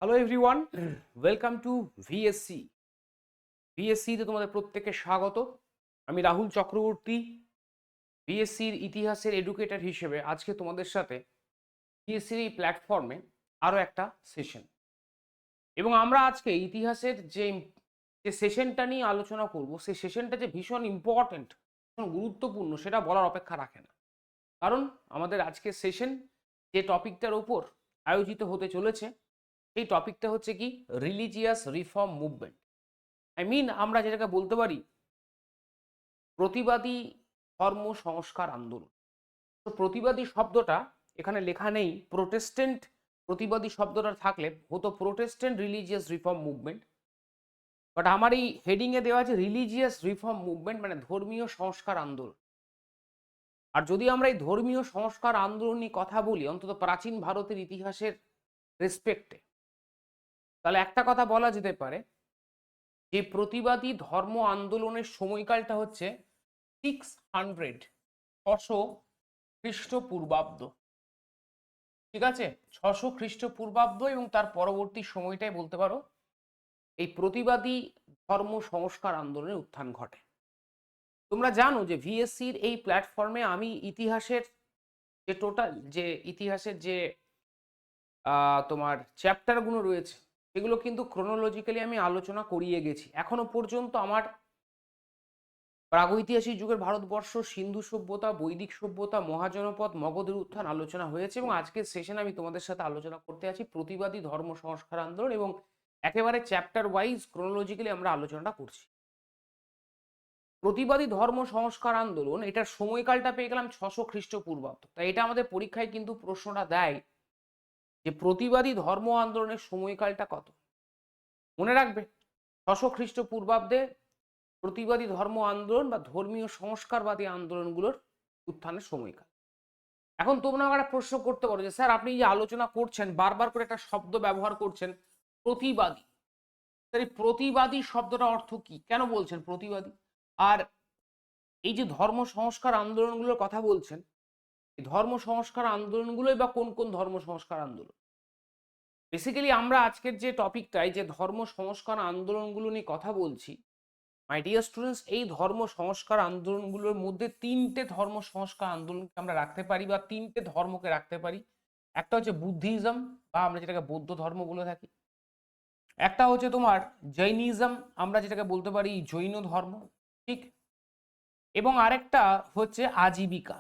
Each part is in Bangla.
Hello everyone, welcome to VSC. ভিএসসিতে তোমাদের প্রত্যেককে স্বাগত। আমি রাহুল চক্রবর্তী, ভিএসসির ইতিহাসের এডুকেটর হিসেবে আজকে তোমাদের সাথে ভিএসসির এই প্ল্যাটফর্মে আরও একটা সেশন। এবং আমরা আজকে ইতিহাসের যে যে সেশনটা নিয়ে আলোচনা করব, সেই সেশনটা যে ভীষণ ইম্পর্ট্যান্ট, ভীষণ গুরুত্বপূর্ণ, সেটা বলার অপেক্ষা রাখে না। কারণ আমাদের আজকের সেশন যে টপিকটার ওপর আয়োজিত হতে চলেছে, সেই টপিকটা হচ্ছে কি রিলিজিয়াস রিফর্ম মুভমেন্ট। আমরা যেটাকে বলতে পারি প্রতিবাদী ধর্ম সংস্কার আন্দোলন। তো প্রতিবাদী শব্দটা এখানে লেখা নেই, প্রোটেস্ট্যান্ট প্রতিবাদী শব্দটা থাকলে হতো Protestant religious reform movement. But আমার এই হেডিংয়ে দেওয়া আছে রিলিজিয়াস রিফর্ম মুভমেন্ট, মানে ধর্মীয় সংস্কার আন্দোলন। আর যদি আমরা এই ধর্মীয় সংস্কার আন্দোলন নিয়ে কথা বলি, অন্তত প্রাচীন ভারতের ইতিহাসের রেসপেক্টে, তাহলে একটা কথা বলা যেতে পারে যে প্রতিবাদী ধর্ম আন্দোলনের সময়কালটা হচ্ছে 600 খ্রিস্টপূর্বাব্দ। ঠিক আছে, 600 খ্রিস্টপূর্বাব্দ এবং তার পরবর্তী সময়টাই বলতে পারো এই প্রতিবাদী ধর্ম সংস্কার আন্দোলনের উত্থান ঘটে। তোমরা জানো যে ভিএসসির এই প্ল্যাটফর্মে আমি ইতিহাসের যে তোমার চ্যাপ্টারগুলো রয়েছে সেগুলো কিন্তু ক্রোনোলজিক্যালি আমি আলোচনা করিয়ে গেছি। এখনো পর্যন্ত আমার প্রাগৈতিহাসিক যুগের ভারতবর্ষ, সিন্ধু সভ্যতা, বৈদিক সভ্যতা, মহাজনপদ, মগধের উত্থান আলোচনা হয়েছে এবং আজকের সেশনে আমি তোমাদের সাথে আলোচনা করতে আছি প্রতিবাদী ধর্ম সংস্কার আন্দোলন, এবং একেবারে চ্যাপ্টার ওয়াইজ ক্রোনোলজিক্যালি আমরা আলোচনাটা করছি। প্রতিবাদী ধর্ম সংস্কার আন্দোলন, এটার সময়কালটা পেয়ে গেলাম 600 খ্রিস্টপূর্বাব্দ। তাই এটা আমাদের পরীক্ষায় কিন্তু প্রশ্নটা দেয় যে প্রতিবাদী ধর্ম আন্দোলনের সময়কালটা কত। মনে রাখবে 600 খ্রিস্টপূর্বাব্দে প্রতিবাদী ধর্ম আন্দোলন বা ধর্মীয় সংস্কারবাদী আন্দোলনগুলোর উত্থানের সময়কাল। এখন তোমরা একটা প্রশ্ন করতে পারো যে স্যার, আপনি যে আলোচনা করছেন বারবার করে একটা শব্দ ব্যবহার করছেন প্রতিবাদী, তাই প্রতিবাদী শব্দটা অর্থ কি, কেন বলছেন প্রতিবাদী? আর এই যে ধর্ম সংস্কার আন্দোলনগুলোর কথা বলছেন, এই ধর্ম সংস্কার আন্দোলনগুলোই বা কোন কোন ধর্ম সংস্কার আন্দোলন? বেসিক্যালি আমরা আজকের যে টপিকটাই যে ধর্ম সংস্কার আন্দোলনগুলো নিয়ে কথা বলছি, মাই ডিয়ার স্টুডেন্টস, এই ধর্ম সংস্কার আন্দোলনগুলোর মধ্যে তিনটে ধর্ম সংস্কার আন্দোলনকে আমরা রাখতে পারি বা তিনটে ধর্মকে রাখতে পারি। একটা হচ্ছে বুদ্ধিজম বা আমরা যেটাকে বৌদ্ধ ধর্ম বলে থাকি, একটা হচ্ছে তোমার জৈনিজম, আমরা যেটাকে বলতে পারি জৈন ধর্ম, ঠিক, এবং আরেকটা হচ্ছে আজীবিকা।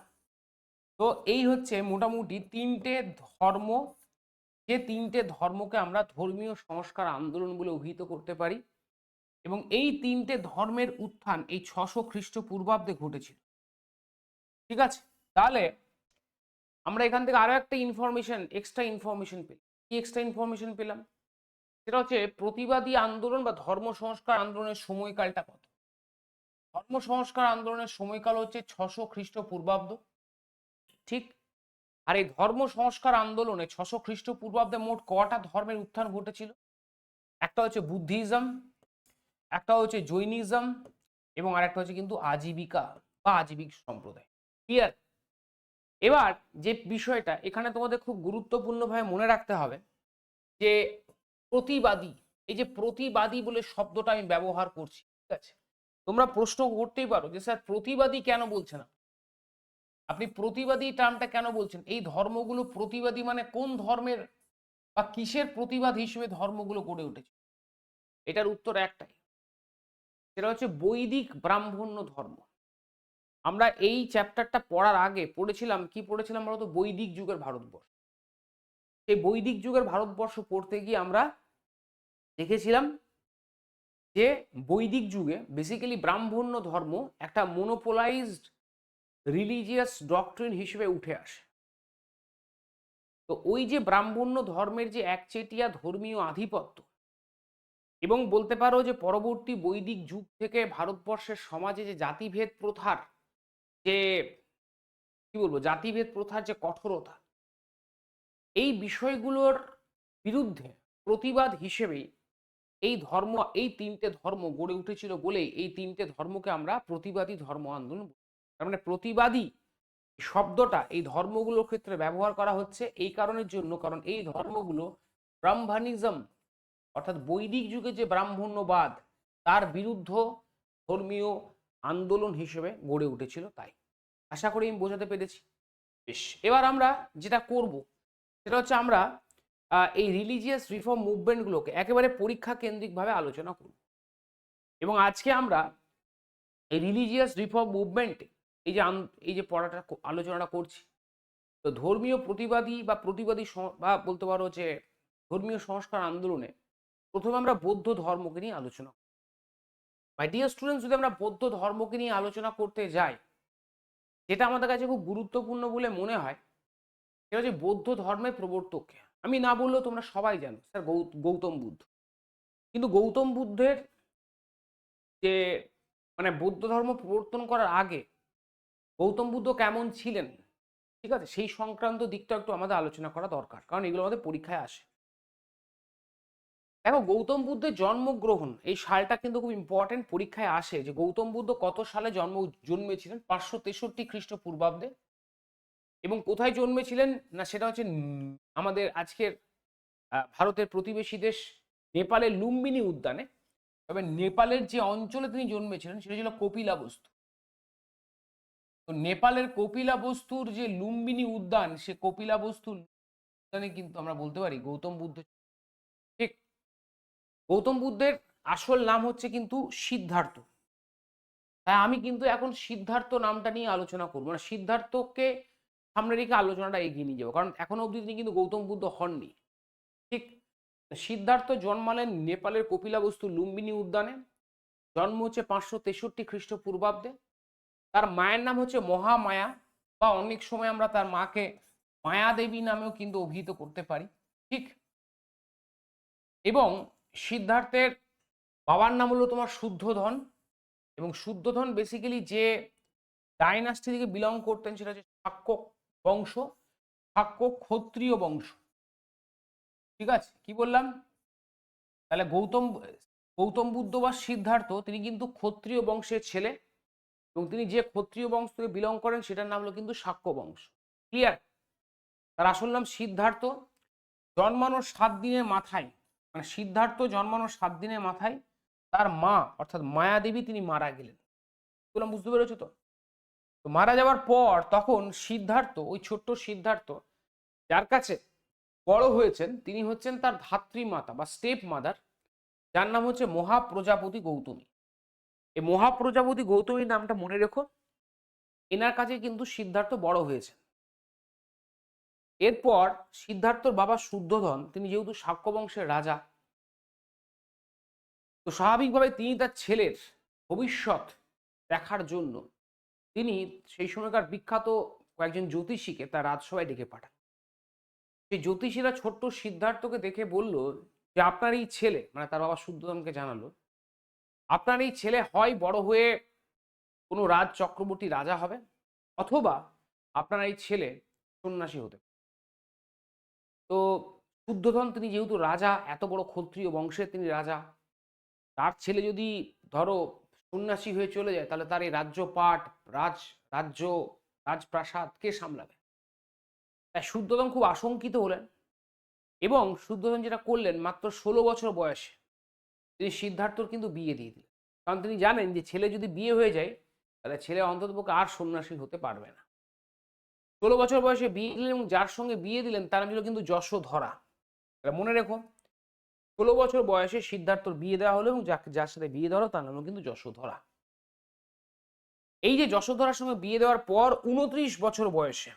তো এই হচ্ছে মোটামুটি তিনটে ধর্ম, যে তিনটে ধর্মকে আমরা ধর্মীয় সংস্কার আন্দোলন বলে অভিহিত করতে পারি। এবং এই তিনটে ধর্মের উত্থান এই 600 খ্রিস্টপূর্বাব্দে ঘটেছিল। ঠিক আছে, তাহলে আমরা এখান থেকে আরো একটা এক্সট্রা ইনফরমেশন পেলাম। কি এক্সট্রা ইনফরমেশন পেলাম? সেটা হচ্ছে প্রতিবাদী আন্দোলন বা ধর্ম সংস্কার আন্দোলনের সময়কালটা কত। ধর্ম সংস্কার আন্দোলনের সময়কাল হচ্ছে 600 খ্রিস্টপূর্বাব্দ, ঠিক। আর এই ধর্ম সংস্কার আন্দোলনে 600 খ্রিস্টপূর্বাব্দে মোট কটা ধর্মের উত্থান ঘটেছিল? একটা হচ্ছে বুদ্ধিজম, একটা হচ্ছে জৈনিজম, এবং আরেকটা হচ্ছে কিন্তু আজীবিকা বা আজীবিক সম্প্রদায়। ক্লিয়ার? এবার যে বিষয়টা এখানে তোমাদের খুব গুরুত্বপূর্ণভাবে মনে রাখতে হবে যে প্রতিবাদী, এই যে প্রতিবাদী বলে শব্দটা আমি ব্যবহার করছি, ঠিক আছে, তোমরা প্রশ্ন করতেই পারো যে স্যার প্রতিবাদী কেন বলছে না, আপনি প্রতিবাদী টার্মটা কেন বলছেন? এই ধর্মগুলো প্রতিবাদী মানে কোন ধর্মের বা কিসের প্রতিবাদ হিসেবে ধর্মগুলো গড়ে উঠেছে? এটার উত্তর একটাই, সেটা হচ্ছে বৈদিক ব্রাহ্মণ্য ধর্ম। আমরা এই চ্যাপ্টারটা পড়ার আগে পড়েছিলাম বলতো বৈদিক যুগের ভারতবর্ষ। সেই বৈদিক যুগের ভারতবর্ষ পড়তে গিয়ে আমরা দেখেছিলাম যে বৈদিক যুগে বেসিক্যালি ব্রাহ্মণ্য ধর্ম একটা মোনোপোলাইজড রিলিজিয়াস ডক্ট্রিন হিসেবে উঠে আসে। তো ওই যে ব্রাহ্মণ্য ধর্মের যে একচেটিয়া ধর্মীয় আধিপত্য, এবং বলতে পারো যে পরবর্তী বৈদিক যুগ থেকে ভারতবর্ষের সমাজে যে জাতিভেদ প্রথার যে জাতিভেদ প্রথার যে কঠোরতা, এই বিষয়গুলোর বিরুদ্ধে প্রতিবাদ হিসেবেই এই তিনটে ধর্ম গড়ে উঠেছিল বলেই এই তিনটে ধর্মকে আমরা প্রতিবাদী ধর্ম আন্দোলন বলি। তার মানে প্রতিবাদী শব্দটা এই ধর্মগুলোর ক্ষেত্রে ব্যবহার করা হচ্ছে এই কারণের জন্য, কারণ এই ধর্মগুলো ব্রাহ্মণিজম অর্থাৎ বৈদিক যুগে যে ব্রাহ্মণ্যবাদ তার বিরুদ্ধ ধর্মীয় আন্দোলন হিসেবে গড়ে উঠেছিল। তাই আশা করি আমি বোঝাতে পেরেছি। বেশ, এবার আমরা যেটা করব সেটা হচ্ছে আমরা এই রিলিজিয়াস রিফর্ম মুভমেন্টগুলোকে একেবারে পরীক্ষা কেন্দ্রিকভাবে আলোচনা করব। এবং আজকে আমরা এই রিলিজিয়াস রিফর্ম মুভমেন্টে এই যে পড়াটা আলোচনাটা করছি, তো ধর্মীয় প্রতিবাদী বা বা বলতে পারো যে ধর্মীয় সংস্কার আন্দোলনে প্রথমে আমরা বৌদ্ধ ধর্মকে নিয়ে আলোচনা করব। মাই ডিয়ার স্টুডেন্টস, যদি আমরা বৌদ্ধ ধর্মকে নিয়ে আলোচনা করতে যাই, যেটা আমাদের কাছে খুব গুরুত্বপূর্ণ বলে মনে হয় সেটা হচ্ছে বৌদ্ধ ধর্মের প্রবর্তককে আমি না বললেও তোমরা সবাই জানো, স্যার গৌতম বুদ্ধ। কিন্তু গৌতম বুদ্ধের যে মানে বৌদ্ধ ধর্ম প্রবর্তন করার আগে গৌতম বুদ্ধ কেমন ছিলেন, ঠিক আছে, সেই সংক্রান্ত দিকটা একটু আমাদের আলোচনা করা দরকার, কারণ এগুলো আমাদের পরীক্ষায় আসে। দেখো, গৌতম বুদ্ধের জন্মগ্রহণ এই সালটা কিন্তু খুব ইম্পর্টেন্ট, পরীক্ষায় আসে যে গৌতম বুদ্ধ কত সালে জন্মেছিলেন। 563 খ্রিস্টপূর্বাব্দে। এবং কোথায় জন্মেছিলেন না, সেটা হচ্ছে আমাদের আজকের ভারতের প্রতিবেশী দেশ নেপালের লুম্বিনী উদ্যানে। তবে নেপালের যে অঞ্চলে তিনি জন্মেছিলেন সেটা ছিল কপিলাবস্তু। তো নেপালের কপিলাবস্তুর যে লুম্বিনী উদ্যান, সে কপিলাবস্তুর উদ্যানে কিন্তু আমরা বলতে পারি গৌতম বুদ্ধ। ঠিক, গৌতম বুদ্ধের আসল নাম হচ্ছে কিন্তু সিদ্ধার্থ। তাই আমি কিন্তু এখন সিদ্ধার্থ নামটা নিয়ে আলোচনা করবো, মানে সিদ্ধার্থকে সামনে রেখে আলোচনাটা এগিয়ে নিয়ে যাবো, কারণ এখনো অবধি তিনি কিন্তু গৌতম বুদ্ধ হননি। ঠিক, সিদ্ধার্থ জন্মালেন নেপালের কপিলাবস্তু লুম্বিনী উদ্যানে। জন্ম হচ্ছে 563 খ্রিস্টপূর্বাব্দে। তার মায়ের নাম হচ্ছে মহামায়া, বা অনেক সময় আমরা তার মাকে মায়া দেবী নামেও কিন্তু অভিহিত করতে পারি। ঠিক, এবং সিদ্ধার্থের বাবার নাম হলো তোমার শুদ্ধোধন। এবং শুদ্ধোধন বেসিক্যালি যে ডাইনাস্টি থেকে বিলং করতেন সেটা হচ্ছে শাক্য বংশ, শাক্য ক্ষত্রিয় বংশ। ঠিক আছে, কি বললাম? তাহলে গৌতম বুদ্ধ বা সিদ্ধার্থ তিনি কিন্তু ক্ষত্রিয় বংশের ছেলে, এবং তিনি যে ক্ষত্রিয় বংশ থেকে বিলং করেন সেটার নাম হলো কিন্তু শাক্য বংশ। ক্লিয়ার? তার আসল নাম সিদ্ধার্থ। জন্মানোর 7 দিনের মাথায়, মানে সিদ্ধার্থ জন্মানোর 7 দিনের মাথায় তার মা অর্থাৎ মায়াদেবী তিনি মারা গেলেন। বললাম, বুঝতে পেরেছো তো? তো মারা যাওয়ার পর তখন সিদ্ধার্থ, ওই ছোট্ট সিদ্ধার্থ যার কাছে বড় হয়েছেন, তিনি হচ্ছেন তার ধাত্রীমাতা বা স্টেপ মাদার, যার নাম হচ্ছে মহাপ্রজাপতি গৌতমী। এই মহাপ্রজাপতি গৌতমীর নামটা মনে রেখো, এনার কাছে কিন্তু সিদ্ধার্থ বড় হয়েছে। এরপর সিদ্ধার্থর বাবা শুদ্ধোধন, তিনি যেহেতু শাক্য বংশের রাজা, তো স্বাভাবিকভাবে তিনি তার ছেলের ভবিষ্যৎ দেখার জন্য তিনি সেই সময়কার বিখ্যাত কয়েকজন জ্যোতিষীকে তার রাজসভায় ডেকে পাঠান। সেই জ্যোতিষীরা ছোট্ট সিদ্ধার্থকে দেখে বলল যে আপনার এই ছেলে, মানে তার বাবা শুদ্ধোধনকে জানালো, আপনার এই ছেলে হয় বড় হয়ে কোনো রাজ চক্রবর্তী রাজা হবে, অথবা আপনার এই ছেলে সন্ন্যাসী হতে। তো শুদ্ধোধন তিনি যেহেতু রাজা, এত বড় ক্ষত্রিয় বংশের তিনি রাজা, তার ছেলে যদি ধরো সন্ন্যাসী হয়ে চলে যায়, তাহলে তার এই রাজ্যপাট, রাজ্য, রাজপ্রাসাদ কে সামলাবে? তাই শুদ্ধোধন খুব আশঙ্কিত হলেন, এবং শুদ্ধোধন যেটা করলেন, মাত্র 16 বছর বয়সে তিনি সিদ্ধার্থর কিন্তু বিয়ে দিয়ে দিলেন। কারণ তিনি জানেন যে ছেলে যদি বিয়ে হয়ে যায় তাহলে ছেলে অন্ততপক্ষে আর সন্ন্যাসী হতে পারবে না। 16 বছর বয়সে বিয়ে দিলেন, এবং যার সঙ্গে বিয়ে দিলেন তার নাম ছিল কিন্তু যশোধরা। এটা মনে রেখো, 16 বছর বয়সে সিদ্ধার্থর বিয়ে দেওয়া হলো, এবং যার সাথে বিয়ে দেওয়া হলো তার নাম কিন্তু যশোধরা। এই যে যশোধরার সঙ্গে বিয়ে দেওয়ার পর 29 বছর বয়সে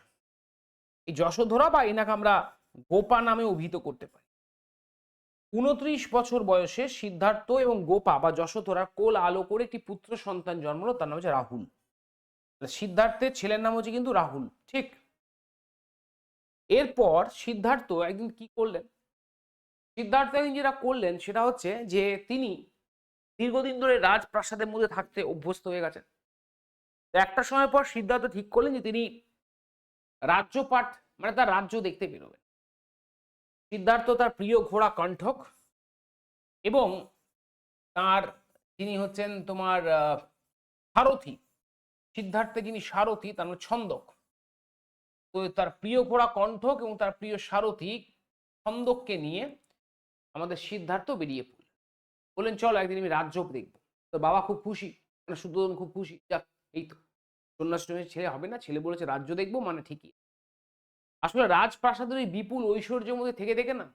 এই যশোধরা, বা এনাকে আমরা গোপা নামে অভিহিত করতে পারি, 29 বছর বয়সে সিদ্ধার্থ এবং গোপা বা যশোধরার কোল আলো করে একটি পুত্র সন্তান জন্মলো, তার নাম হচ্ছে রাহুল। সিদ্ধার্থের ছেলের নাম হচ্ছে কিন্তু রাহুল। ঠিক, এরপর সিদ্ধার্থ একদিন কি করলেন, সিদ্ধার্থ একদিন যেটা করলেন সেটা হচ্ছে যে তিনি দীর্ঘদিন ধরে রাজপ্রাসাদের মধ্যে থাকতে অভ্যস্ত হয়ে গেছেন। একটা সময় পর সিদ্ধার্থ ঠিক করলেন যে তিনি রাজ্যপাট, মানে তার রাজ্য দেখতে বেরোবেন। সিদ্ধার্থ তার প্রিয় ঘোড়া কণ্ঠক এবং তার যিনি হচ্ছেন তোমার সারথি, সিদ্ধার্থে যিনি সারথি তার নাম ছন্দক। তো তার প্রিয় ঘোড়া কণ্ঠক এবং তার প্রিয় সারথি ছন্দককে নিয়ে আমাদের সিদ্ধার্থ বেরিয়ে পড়লেন, বললেন চলো একদিন আমি রাজযোগ দেখবো। তো বাবা খুব খুশি, মানে শুদ্ধোধন খুব খুশি, যাক এই তো সন্ন্যাসী ছেলে হবে না, ছেলে বলেছে রাজ্য দেখবো, মানে ঠিকই। আসলে রাজপ্রাসাদের ওই বিপুল ঐশ্বর্যের মধ্যে থেকে দেখে না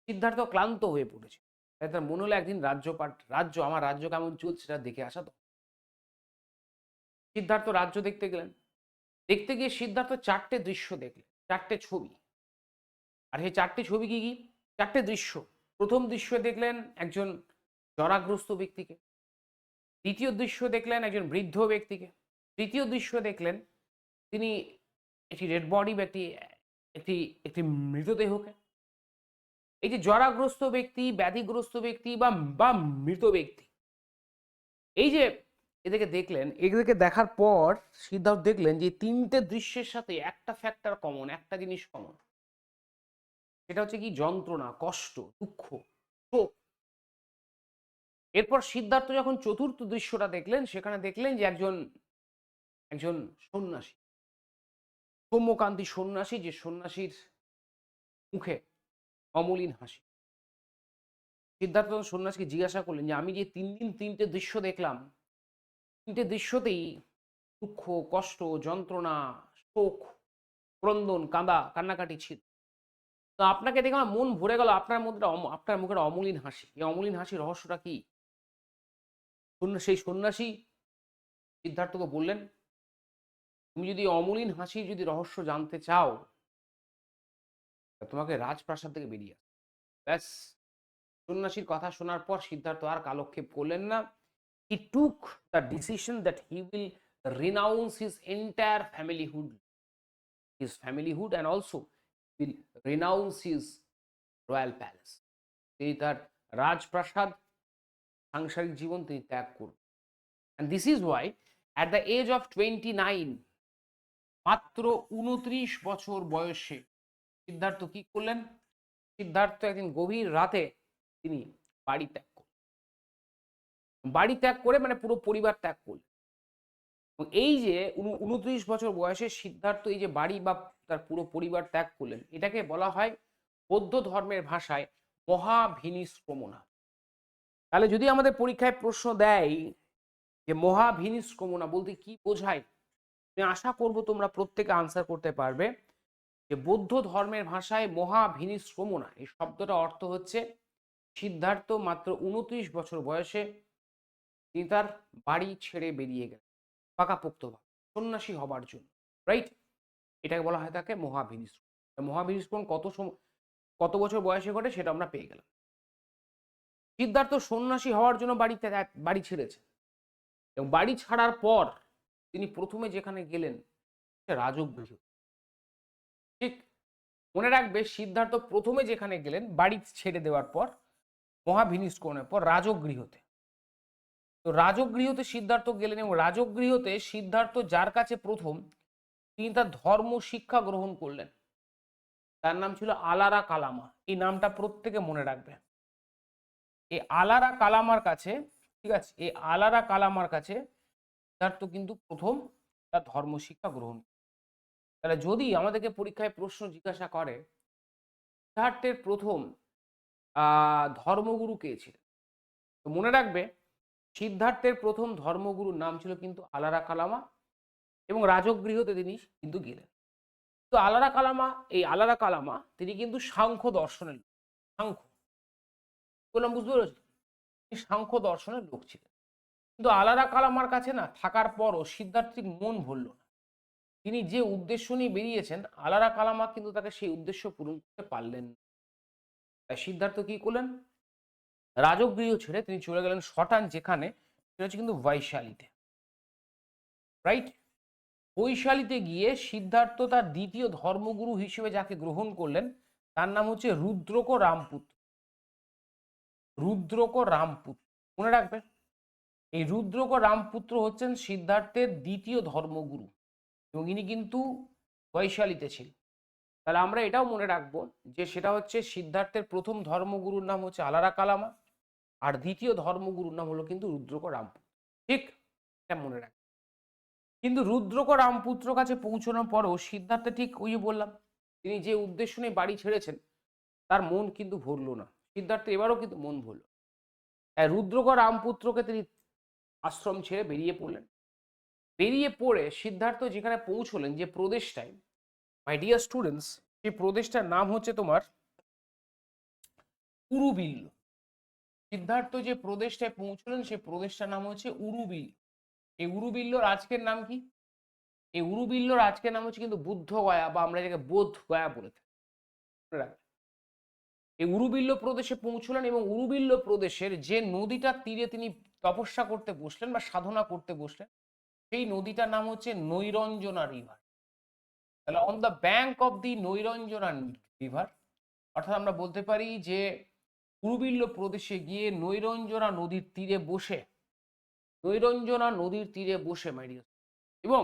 সিদ্ধার্থ ক্লান্ত হয়ে পড়েছে। তাই তার মনে হলো একদিন আমার রাজ্য কেমন চলছে সেটা দেখে আসা তো। সিদ্ধার্থ রাজ্য দেখতে গেলেন। দেখতে গিয়ে সিদ্ধার্থ 4টে দৃশ্য দেখলেন, 4টে ছবি। আর সেই 4টে ছবি কি কি? 4টে দৃশ্য। প্রথম দৃশ্য দেখলেন একজন জরাগ্রস্ত ব্যক্তিকে। দ্বিতীয় দৃশ্য দেখলেন একজন বৃদ্ধ ব্যক্তিকে। তৃতীয় দৃশ্য দেখলেন তিনি একটি ডেড বডি বা একটি একটি মৃতদেহকে। এই যে জরাগ্রস্ত ব্যক্তি, ব্যাধিগ্রস্ত ব্যক্তি বা বা মৃত ব্যক্তি, এই যে এদেরকে দেখলেন, এদেরকে দেখার পর সিদ্ধার্থ দেখলেন যে 3টে দৃশ্যের সাথে একটা ফ্যাক্টর কমন, একটা জিনিস কমন। সেটা হচ্ছে কি? যন্ত্রণা, কষ্ট, দুঃখ, শোক। এরপর সিদ্ধার্থ যখন চতুর্থ দৃশ্যটা দেখলেন, সেখানে দেখলেন যে একজন সন্ন্যাসী, সৌম্যকান্তি সন্ন্যাসী, যে সন্ন্যাসীর মুখে অমলিন হাসি। সিদ্ধার্থ সন্ন্যাসীকে জিজ্ঞাসা করলেন যে আমি যে 3 দিন 3টে দৃশ্য দেখলাম, 3টে দৃশ্যতেই দুঃখ, কষ্ট, যন্ত্রণা, শোক, ক্রন্দন, কান্নাকাটি ছিল। তো আপনাকে দেখে আমার মন ভরে গেল আপনার মুখের অমলিন হাসি। এই অমলিন হাসির রহস্যটা কি? সেই সন্ন্যাসী সিদ্ধার্থকে বললেন, তুমি যদি অমলিন হাসির রহস্য জানতে চাও, তোমাকে রাজপ্রাসাদ থেকে বেরিয়ে আসতে। ব্যাস। সন্ন্যাসীর কথা শোনার পর সিদ্ধার্থ আর কালক্ষেপ করলেন না। He took the decision that he will renounce his entire familyhood and also will renounce his royal palace. তিনি তার রাজপ্রাসাদ, সাংসারিক জীবন তিনি ত্যাগ করবেন। And this is why at the age of 29, মাত্র 29 বছর বয়সে সিদ্ধার্থ কি করলেন? সিদ্ধার্থ একদিন গভীর রাতে তিনি বাড়ি ত্যাগ করলেন। বাড়ি ত্যাগ করে মানে পুরো পরিবার ত্যাগ করলেন। এই যে 29 বছর বয়সে সিদ্ধার্থ এই যে বাড়ি বা তার পুরো পরিবার ত্যাগ করলেন, এটাকে বলা হয় বৌদ্ধ ধর্মের ভাষায় মহাভিনিষ্ক্রমণা। তাহলে যদি আমাদের পরীক্ষায় প্রশ্ন দেয় যে মহাভিনিষ্ক্রমণা বলতে কি বোঝায়, আমি আশা করব তোমরা প্রত্যেকে আনসার করতে পারবে যে বৌদ্ধ ধর্মের ভাষায় মহাভিনিষ্ক্রমণা এই শব্দটা অর্থ হচ্ছে সিদ্ধার্থ মাত্র 29 বছর বয়সে তিনি তার বাড়ি ছেড়ে বেরিয়ে গেলেন পাকাপোক্তভাবে সন্ন্যাসী হবার জন্য, রাইট? এটাকে বলা হয় তাকে মহাভিনিষ্ক্রমণ। মহাভিনিষ্ক্রমণ কত বছর বয়সে ঘটে সেটা আমরা পেয়ে গেলাম। সিদ্ধার্থ সন্ন্যাসী হওয়ার জন্য বাড়ি ছেড়েছে এবং বাড়ি ছাড়ার পর তিনি প্রথমে যেখানে গেলেন রাজগৃহ। ঠিক মনে রাখবে, সিদ্ধার্থ প্রথমে যেখানে গেলেন বাড়ি ছেড়ে দেওয়ার পর মহাভিনিষ্ক্রমণের পর রাজগৃহতে। তো রাজগৃহতে সিদ্ধার্থ গেলেন এবং রাজগৃহতে সিদ্ধার্থ যার কাছে প্রথম তিনি তার ধর্ম শিক্ষা গ্রহণ করলেন, তার নাম ছিল আলারা কালামা। এই নামটা প্রত্যেকে মনে রাখবে। এই আলারা কালামার কাছে, ঠিক আছে, এই আলারা কালামার কাছে সিদ্ধার্থ কিন্তু প্রথম তার ধর্ম শিক্ষা গ্রহণ। তাহলে যদি আমাদেরকে পরীক্ষায় প্রশ্ন জিজ্ঞাসা করে সিদ্ধার্থের প্রথম ধর্মগুরু কে ছিলেন, তো মনে রাখবে সিদ্ধার্থের প্রথম ধর্মগুরুর নাম ছিল কিন্তু আলারা কালামা এবং রাজগৃহতে তিনি কিন্তু গেলেন। তো আলারা কালামা তিনি কিন্তু সাংখ্য দর্শনের বললাম, বুঝতে পেরেছি, সাংখ্য দর্শনের লোক ছিলেন। কিন্তু আলারা কালামার কাছে না থাকার পরও সিদ্ধার্থের মন ভরল না। তিনি যে উদ্দেশ্য নিয়ে বেরিয়েছেন, আলারা কালামা কিন্তু তাকে সেই উদ্দেশ্য পূরণ করতে পারলেন না। তাই সিদ্ধার্থ কি করলেন? রাজগৃহ ছেড়ে তিনি চলে গেলেন শটান, যেখানে সেটা হচ্ছে কিন্তু বৈশালীতে, রাইট? বৈশালীতে গিয়ে সিদ্ধার্থ তার দ্বিতীয় ধর্মগুরু হিসেবে যাকে গ্রহণ করলেন তার নাম হচ্ছে রুদ্রক রামপুত্র। মনে রাখবে, এই রুদ্রক রামপুত্র হচ্ছেন সিদ্ধার্থের দ্বিতীয় ধর্মগুরু এবং ইনি কিন্তু বৈশালীতে ছিলেন। তাহলে আমরা এটাও মনে রাখবো যে সেটা হচ্ছে সিদ্ধার্থের প্রথম ধর্মগুরুর নাম হচ্ছে আলারা কালামা আর দ্বিতীয় ধর্মগুরুর নাম হলো কিন্তু রুদ্রক রামপুত্র। ঠিক, এটা মনে রাখবে। কিন্তু রুদ্রক রামপুত্র কাছে পৌঁছানোর পরও সিদ্ধার্থ ঠিক ওই যে বললাম, তিনি যে উদ্দেশ্য নিয়ে বাড়ি ছেড়েছেন তার মন কিন্তু ভরল না। সিদ্ধার্থ এবারও কিন্তু মন ভুল। রুদ্রকর রামপুত্রকে তিনি আশ্রম ছেড়ে বেরিয়ে পড়লেন। বেরিয়ে পড়ে সিদ্ধার্থ যেখানে পৌঁছলেন, যে প্রদেশটায়, মাই ডিয়ার স্টুডেন্টস, সেই প্রদেশটার নাম হচ্ছে তোমার উরুবিল্ল। সিদ্ধার্থ যে প্রদেশটায় পৌঁছলেন সেই প্রদেশটার নাম হচ্ছে উরুবিল্ল। এই উরুবিল্লর আজকের নাম কি? এই উরুবিল্লর আজকের নাম হচ্ছে কিন্তু বুদ্ধ গয়া, বা আমরা এটাকে বোধ গয়া বলে থাকি। এই উরুবিল্ল প্রদেশে পৌঁছলেন এবং উরুবিল্ল প্রদেশের যে নদীটার তীরে তিনি তপস্যা করতে বসলেন বা সাধনা করতে বসলেন, সেই নদীটার নাম হচ্ছে নৈরঞ্জনা রিভার। তাহলে on the bank of the Nairanjana river, অর্থাৎ আমরা বলতে পারি যে উরুবিল্ল প্রদেশে গিয়ে নৈরঞ্জনা নদীর তীরে বসে, নৈরঞ্জনা নদীর তীরে বসে মাই ডিয়ার, এবং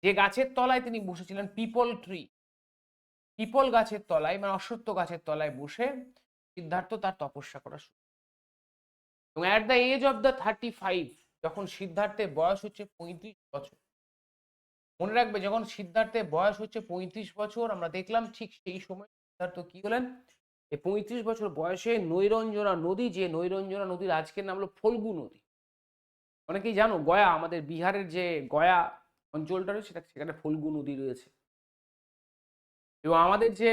যে গাছের তলায় তিনি বসেছিলেন, পিপল ট্রি, পিপল গাছের তলায়, মানে অশ্বত্থ গাছের তলায় বসে সিদ্ধার্থ তার তপস্যা করা শুরু। এবং at the age of the 35, যখন সিদ্ধার্থের বয়স হচ্ছে 35 বছর, মনে রাখবে যখন সিদ্ধার্থের বয়স হচ্ছে 35 বছর, আমরা দেখলাম ঠিক সেই সময় সিদ্ধার্থ কি হলেন, এই 35 বছর বয়সে নৈরঞ্জনা নদী, যে নৈরঞ্জনা নদীর আজকের নাম হলো ফল্গু নদী। অনেকেই জানো গয়া, আমাদের বিহারের যে গয়া অঞ্চলটা রয়েছে সেখানে ফল্গু নদী রয়েছে। এবং আমাদের যে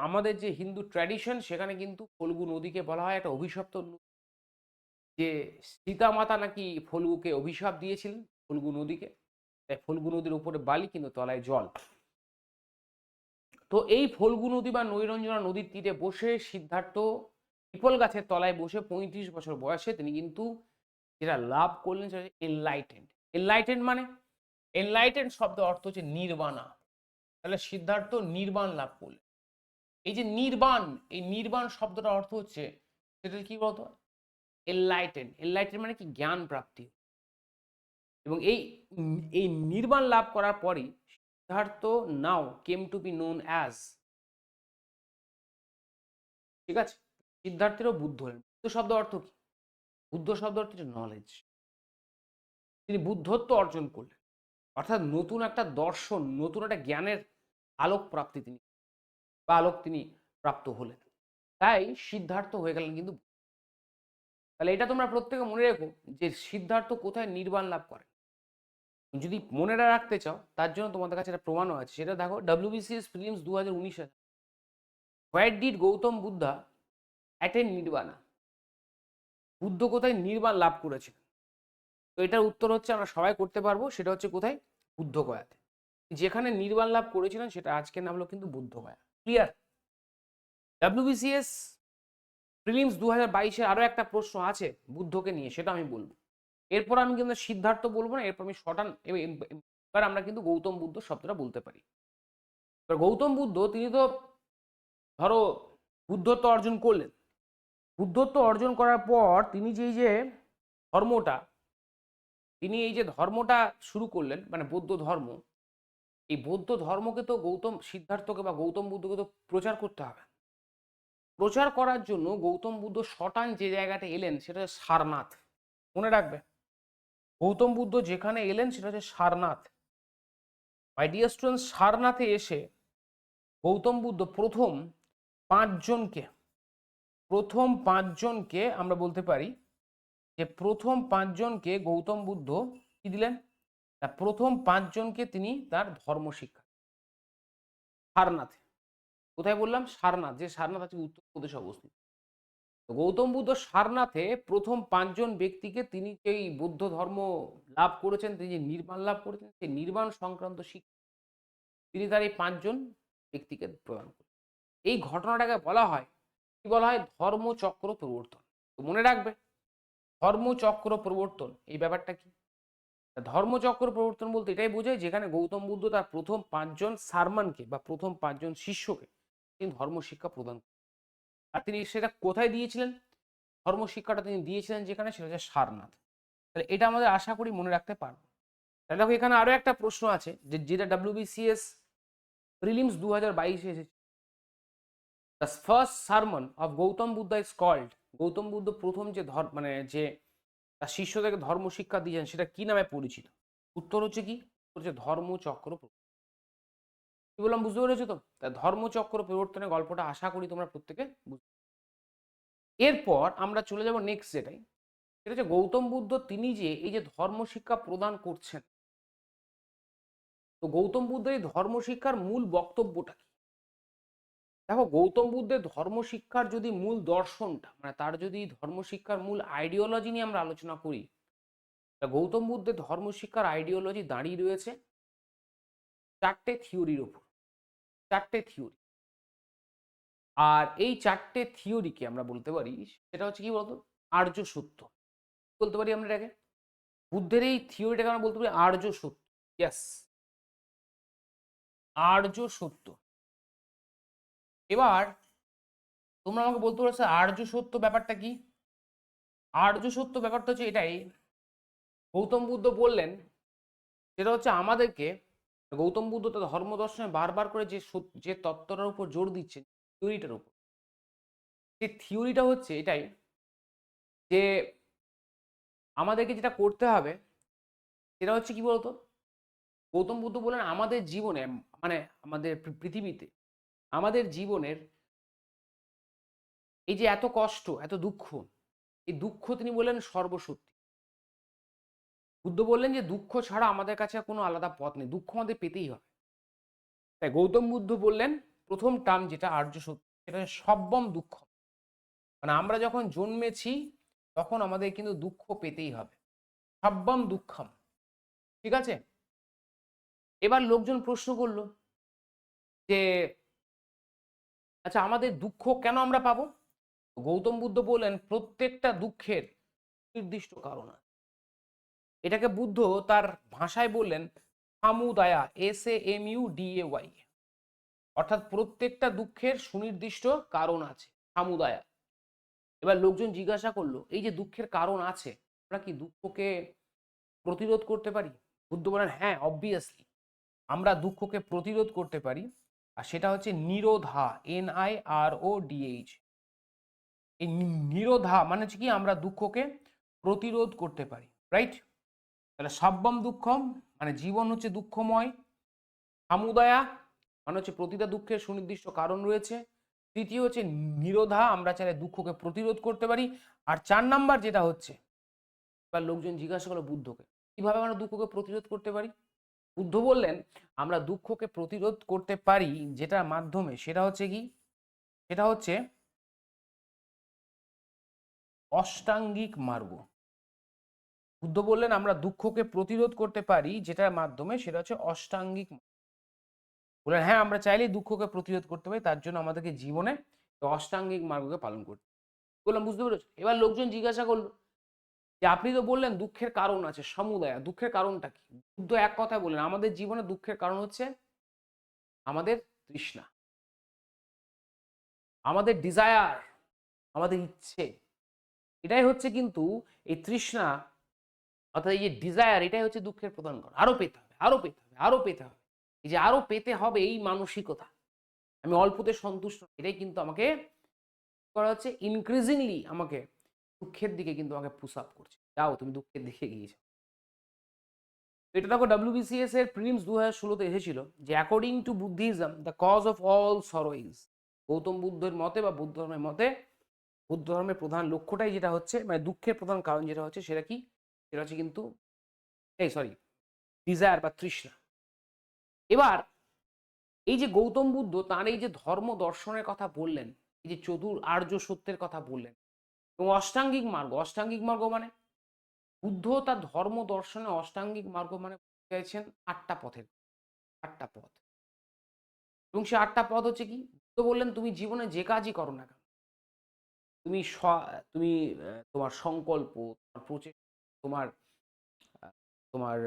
আমাদের যে হিন্দু ট্র্যাডিশন, সেখানে কিন্তু ফল্গু নদীকে বলা হয় একটা অভিশপ্ত নদী, যে সীতা মাতা নাকি ফল্গুকে অভিশাপ দিয়েছিলেন, ফল্গু নদীকে। তাই ফল্গু নদীর উপরে বালি কিন্তু তলায় জল। তো এই ফল্গু নদী বা নৈরঞ্জনা নদীর তীরে বসে সিদ্ধার্থ পিপল গাছের তলায় বসে 35 বছর বয়সে তিনি কিন্তু যেটা লাভ করলেন সেটা এনলাইটেন্ড। এনলাইটেন্ড মানে, এনলাইটেন্ড শব্দ অর্থ হচ্ছে নির্বাণা। তাহলে সিদ্ধার্থ নির্বাণ লাভ করলেন। এই যে নির্বাণ, এই নির্বাণ শব্দটার অর্থ হচ্ছে, সেটা কি বলতো, এনলাইটেন্ড। এনলাইটেন্ড মানে কি? জ্ঞান প্রাপ্তি। এবং এই নির্বাণ লাভ করার পরই Siddhartha now came to be known as, ঠিক আছে, সিদ্ধার্থেরও বুদ্ধ হলেন। বুদ্ধ শব্দ অর্থ কি? বুদ্ধ শব্দ অর্থ হচ্ছে নলেজ। তিনি বুদ্ধত্ব অর্জন করলেন, অর্থাৎ নতুন একটা দর্শন, নতুন একটা জ্ঞানের আলোক প্রাপ্তি তিনি, বা আলোক তিনি প্রাপ্ত হলেন। তাই সিদ্ধার্থ হয়ে গেলেন কিন্তু। তাহলে এটা তোমরা প্রত্যেকে মনে রেখো যে সিদ্ধার্থ কোথায় নির্বাণ লাভ করেন। যদি মনে রাখতে চাও তার জন্য তোমাদের কাছে একটা প্রমাণও আছে, সেটা দেখো WBCS প্রিলিমস 2019-এ, what did Gautam Buddha attend nirvana? Buddha কোথায় নির্বাণ লাভ করেছেন? তো এটার উত্তর হচ্ছে আমরা সবাই করতে পারবো, সেটা হচ্ছে কোথায়? বুদ্ধগয়াতে। যেখানে নির্বাণ লাভ করেছিলেন সেটা আজকের নাম হলো কিন্তু বুদ্ধগয়া। ক্লিয়ার? WBCS প্রিলিমস 2022-এর আরো একটা প্রশ্ন আছে বুদ্ধকে নিয়ে, সেটা আমি বলবো। এরপর আমি কিন্তু সিদ্ধার্থ বলবো না, এরপর আমি শটান, এবার আমরা কিন্তু গৌতম বুদ্ধ শব্দটা বলতে পারি। এবার গৌতম বুদ্ধ তিনি তো ধরো বুদ্ধত্ব অর্জন করলেন। বুদ্ধত্ব অর্জন করার পর তিনি যে ধর্মটা, তিনি এই যে ধর্মটা শুরু করলেন, মানে বৌদ্ধ ধর্ম, এই বৌদ্ধ ধর্মকে তো গৌতম সিদ্ধার্থকে বা গৌতম বুদ্ধকে তো প্রচার করতে হবে। প্রচার করার জন্য গৌতম বুদ্ধ শটান যে জায়গাটা এলেন সেটা হচ্ছে সারনাথ। মনে রাখবে, গৌতম বুদ্ধ যেখানে এলেন সেটা হচ্ছে সারনাথ। মাই ডিয়ার স্টুডেন্টস, সারনাথে এসে গৌতম বুদ্ধ প্রথম পাঁচজনকে আমরা বলতে পারি যে প্রথম পাঁচজনকে গৌতম বুদ্ধ কি দিলেন? প্রথম পাঁচজনকে তিনি তার ধর্ম শিক্ষা সারনাথে। কোথায় বললাম? সারনাথ, যে সারনাথ আছে উত্তরপ্রদেশে অবস্থিত। গৌতম বুদ্ধ সারনাথে প্রথম পাঁচজন ব্যক্তিকে তিনি যেই বৌদ্ধ ধর্ম লাভ করেছেন, তিনি যে নির্বাণ লাভ করেছেন, সেই নির্বাণ সংক্রান্ত শিক্ষা তিনি তার এই পাঁচজন ব্যক্তিকে প্রদান করেন। এই ঘটনাটাকে বলা হয়, কি বলা হয়? ধর্মচক্র প্রবর্তন। তো মনে রাখবে, ধর্মচক্র প্রবর্তন এই ব্যাপারটা কি? ধর্মচক্র প্রবর্তন বলতে এটাই বোঝায় যেখানে গৌতম বুদ্ধ তার প্রথম পাঁচজন সারমানকে বা প্রথম পাঁচজন শিষ্যকে তিনি ধর্ম শিক্ষা প্রদান করেন। আর তিনি সেটা কোথায় দিয়েছিলেন? ধর্ম শিক্ষাটা তিনি দিয়েছিলেন যেখানে, সেটা হচ্ছে সারনাথ। তাহলে এটা আমাদের আশা করি মনে রাখতে পারবো। তাহলে দেখো এখানে আরো একটা প্রশ্ন আছে, যেটা WBCS প্রিলিমস 2022-এ এসেছে। The first sermon of Gautam Buddha is called, Gautam Buddha প্রথম যে মানে যে তার শিষ্যদেরকে ধর্ম শিক্ষা দিয়েছেন সেটা কি নামে পরিচিত? উত্তর হচ্ছে কি? হচ্ছে ধর্মচক্র। কি বললাম বুঝতে পেরেছো তো? তা ধর্মচক্র পরিবর্তনের গল্পটা আশা করি তোমরা প্রত্যেকে বুঝতে এরপর আমরা চলে যাব নেক্সট যেটাই, সেটা হচ্ছে গৌতম বুদ্ধ তিনি যে এই যে ধর্ম শিক্ষা প্রদান করছেন, তো গৌতম বুদ্ধের এই ধর্ম শিক্ষার মূল বক্তব্যটা কি? দেখো, গৌতম বুদ্ধের ধর্ম শিক্ষার যদি মূল দর্শনটা মানে তার যদি ধর্ম শিক্ষার মূল আইডিওলজি নিয়ে আমরা আলোচনা করি, তা গৌতম বুদ্ধের ধর্ম শিক্ষার আইডিওলজি দাঁড়িয়ে রয়েছে চারটে থিওরির উপর। চারটে থিওরি। আর এই চারটে থিওরিকে আমরা বলতে পারি সেটা হচ্ছে কি বলতো, আর্য সত্য বলতে পারি আমরা এটাকে। বুদ্ধের এই থিওরিটাকে আমরা বলতে পারি আর্য সত্য। ইয়েস, আর্য সত্য। এবার তোমরা আমাকে বলতে পারছো আর্য সত্য ব্যাপারটা কি? আর্য সত্য ব্যাপারটা হচ্ছে এটাই, গৌতম বুদ্ধ বললেন সেটা হচ্ছে আমাদেরকে, গৌতম বুদ্ধ তার ধর্ম দর্শনে বারবার করে যে তত্ত্বটার উপর জোর দিচ্ছেন, থিওরিটার উপর, সেই থিওরিটা হচ্ছে এটাই যে আমাদেরকে যেটা করতে হবে সেটা হচ্ছে কি বলতো, গৌতম বুদ্ধ বললেন আমাদের জীবনে মানে আমাদের পৃথিবীতে আমাদের জীবনের এই যে এত কষ্ট এত দুঃখ, এই দুঃখ তিনি বললেন সর্বসত্যি। বুদ্ধ বললেন যে দুঃখ ছাড়া আমাদের কাছে আর কোনো আলাদা পথ নেই, দুঃখ আমাদের পেতেই হবে। তাই গৌতম বুদ্ধ বললেন প্রথম টার্ম যেটা আর্য সত্য, সেটা সব্যম দুঃখ, মানে আমরা যখন জন্মেছি তখন আমাদের কিন্তু দুঃখ পেতেই হবে, সব্যম দুঃখম। ঠিক আছে? এবার লোকজন প্রশ্ন করলো যে আচ্ছা আমাদের দুঃখ কেন আমরা পাবো? গৌতম বুদ্ধ বললেন প্রত্যেকটা দুঃখের নির্দিষ্ট কারণ আছে। এটাকে বুদ্ধ তার ভাষায় বললেন সামুদায়া, SAMUDAY, অর্থাৎ প্রত্যেকটা দুঃখের সুনির্দিষ্ট কারণ আছে, সামুদায়া। এবার লোকজন জিজ্ঞাসা করলো এই যে দুঃখের কারণ আছে, আমরা কি দুঃখকে প্রতিরোধ করতে পারি? বুদ্ধ বলেন হ্যাঁ, অবভিয়াসলি আমরা দুঃখকে প্রতিরোধ করতে পারি, আর সেটা হচ্ছে নিরোধা, NIRODH। এই নিরোধা মানে হচ্ছে কি আমরা দুঃখকে প্রতিরোধ করতে পারি, রাইট? তাহলে সব্যম দুঃখম মানে জীবন হচ্ছে দুঃখময়, সমুদয়া মানে হচ্ছে প্রতিটা দুঃখের সুনির্দিষ্ট কারণ রয়েছে, তৃতীয় হচ্ছে নিরোধা, আমরা চাইলে দুঃখকে প্রতিরোধ করতে পারি, আর 4 নাম্বার যেটা হচ্ছে, এবার লোকজন জিজ্ঞাসা করলো বুদ্ধকে কিভাবে আমরা দুঃখকে প্রতিরোধ করতে পারি? বুদ্ধ বললেন আমরা দুঃখকে প্রতিরোধ করতে পারি যেটার মাধ্যমে, সেটা হচ্ছে কি, সেটা হচ্ছে অষ্টাঙ্গিক মার্গ। বুদ্ধ বললেন আমরা দুঃখকে প্রতিরোধ করতে পারি যেটার মাধ্যমে, সেটা হচ্ছে অষ্টাঙ্গিক। বললেন হ্যাঁ, আমরা চাইলেই দুঃখকে প্রতিরোধ করতে পারি, তার জন্য আমাদেরকে জীবনে অষ্টাঙ্গিক মার্গকে পালন করতে। বললাম বুঝতে পেরেছ? এবার লোকজন জিজ্ঞাসা করলো যে আপনি তো বললেন দুঃখের কারণ আছে সমুদয়, দুঃখের কারণটা কি? বুদ্ধ এক কথায় বললেন আমাদের জীবনে দুঃখের কারণ হচ্ছে আমাদের তৃষ্ণা, আমাদের ডিজায়ার, আমাদের ইচ্ছে। এটাই হচ্ছে কিন্তু এই তৃষ্ণা, অর্থাৎ এই যে ডিজায়ার, এটাই হচ্ছে দুঃখের প্রধান কারণ। আরো পেতে হবে, আরো পেতে হবে, আরো পেতে হবে। এই যে আরো পেতে হবে এই মানসিকতা, আমি অল্পতে সন্তুষ্ট, এটাই কিন্তু আমাকে করা হচ্ছে ইনক্রিজিংলি আমাকে দুঃখের দিকে কিন্তু আমাকে পুশ আপ করছে। যাও তুমি দুঃখের দিকে গিয়েছো। এটা দেখো WBCS এর প্রিলিমস 2016-তে এসেছিল যে according to Buddhism the cause of all sorrow is, Gautam বুদ্ধের মতে বা বুদ্ধ ধর্মের মতে বুদ্ধ ধর্মের প্রধান লক্ষ্যটাই যেটা হচ্ছে মানে দুঃখের প্রধান কারণ যেটা হচ্ছে সেটা কি, সেটা হচ্ছে কিন্তু এই সরি ডিজায়ার বা তৃষ্ণা। এবার এই যে গৌতম বুদ্ধ তার এই যে ধর্ম দর্শনের কথা বললেন, এই যে চতুর আর্য সত্যের কথা বললেন এবং অষ্টাঙ্গিক মার্গ, অষ্টাঙ্গিক মার্গ মানে বুদ্ধ তার ধর্ম দর্শনে অষ্টাঙ্গিক মার্গ মানে চাইছেন 8টা পথের, 8টা পথ। এবং সে 8টা পথ হচ্ছে কি, তো বললেন তুমি জীবনে যে কাজই করো না কেন, তুমি তুমি তোমার সংকল্প, তোমার প্রচেষ্টা, তোমার তোমার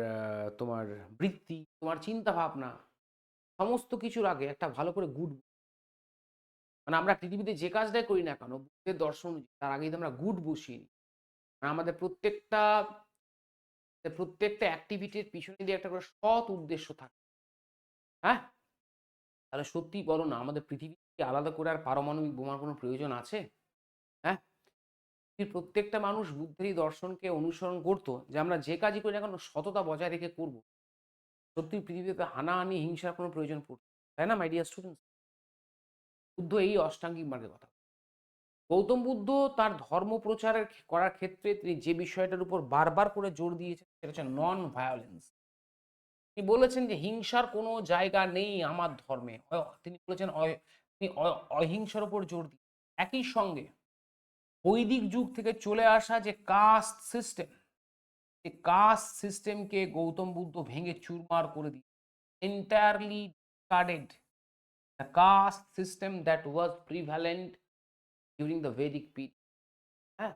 তোমার বৃত্তি, তোমার চিন্তা ভাবনা, সমস্ত কিছুর আগে একটা ভালো করে গুড, মানে আমরা পৃথিবীতে যে কাজটাই করি না কেন বুদ্ধের দর্শন অনুযায়ী, তার আগে যদি আমরা গুড বসিয়ে নিই, আমাদের প্রত্যেকটা অ্যাক্টিভিটির পিছনে দিয়ে একটা করে সৎ উদ্দেশ্য থাকে, হ্যাঁ, তাহলে সত্যি বলো না আমাদের পৃথিবীকে আলাদা করে আর পারমাণবিক বোমার কোনো প্রয়োজন আছে? হ্যাঁ, পৃথিবীর প্রত্যেকটা মানুষ বুদ্ধের এই দর্শনকে অনুসরণ করতো যে আমরা যে কাজই করি না কেন সততা বজায় রেখে করবো, সত্যি পৃথিবীতে হানাহানি হিংসার কোনো প্রয়োজন পড়তো, তাই না মাই ডিয়ার স্টুডেন্টস? বুদ্ধ এই অষ্টাঙ্গিক মার্গের কথা। গৌতম বুদ্ধ তার ধর্ম প্রচারের করার ক্ষেত্রে তিনি যে বিষয়টার উপর বারবার করে জোর দিয়েছেন সেটা হচ্ছে নন ভায়োলেন্স। তিনি বলেছেন যে হিংসার কোনো জায়গা নেই আমার ধর্মে। তিনি বলেছেন তিনি অহিংসার উপর জোর দিন। একই সঙ্গে বৈদিক যুগ থেকে চলে আসা যে কাস্ট সিস্টেম, এই কাস্ট সিস্টেমকে গৌতম বুদ্ধ ভেঙে চুরমার করে দিয়ে entirely discarded the caste system that was prevalent during the Vedic period. হ্যাঁ,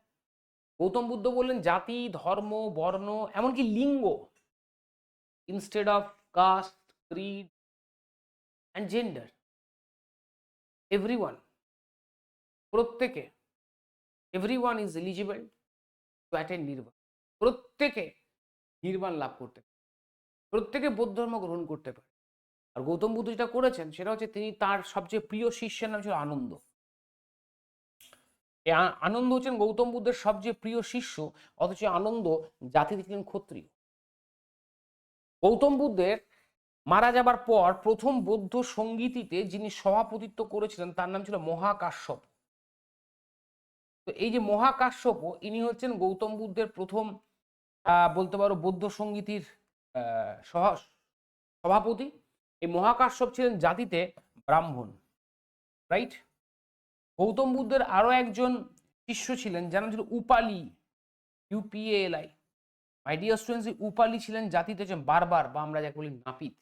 গৌতম বুদ্ধ বললেন জাতি, ধর্ম, বর্ণ, এমনকি লিঙ্গ, instead of caste, creed, and gender, everyone, প্রত্যেকে, everyone is eligible to attain nirvana, প্রত্যেকে নির্বাণ লাভ করতে পারে, প্রত্যেকে বৌদ্ধ ধর্ম গ্রহণ করতে পারে। আর গৌতম বুদ্ধ যেটা করেছেন সেটা হচ্ছে তিনি তার সবচেয়ে প্রিয় শিষ্যের নাম ছিল আনন্দ। এই আনন্দ হচ্ছেন গৌতম বুদ্ধের সবচেয়ে প্রিয় শিষ্য, অথচ আনন্দ জাতিতে ছিলেন ক্ষত্রিয়। গৌতম বুদ্ধের মারা যাবার পর প্রথম বৌদ্ধ সঙ্গীতিতে যিনি সভাপতিত্ব করেছিলেন তার নাম ছিল মহাকাশ্যপ। তো এই যে মহাকাশ্যপ, ইনি হচ্ছেন গৌতম বুদ্ধের প্রথম বলতে পারো বৌদ্ধ সঙ্গীতির সভাপতি। এই মহাকাশ্যপ ছিলেন জাতিতে ব্রাহ্মণ, রাইট। গৌতম বুদ্ধের আরো একজন শিষ্য ছিলেন যার নাম ছিল উপালি, UPALI। মাই ডিয়ার স্টুডেন্টস, উপালি ছিলেন জাতিতে বারবার, বা আমরা যাকে বলি নাপিত।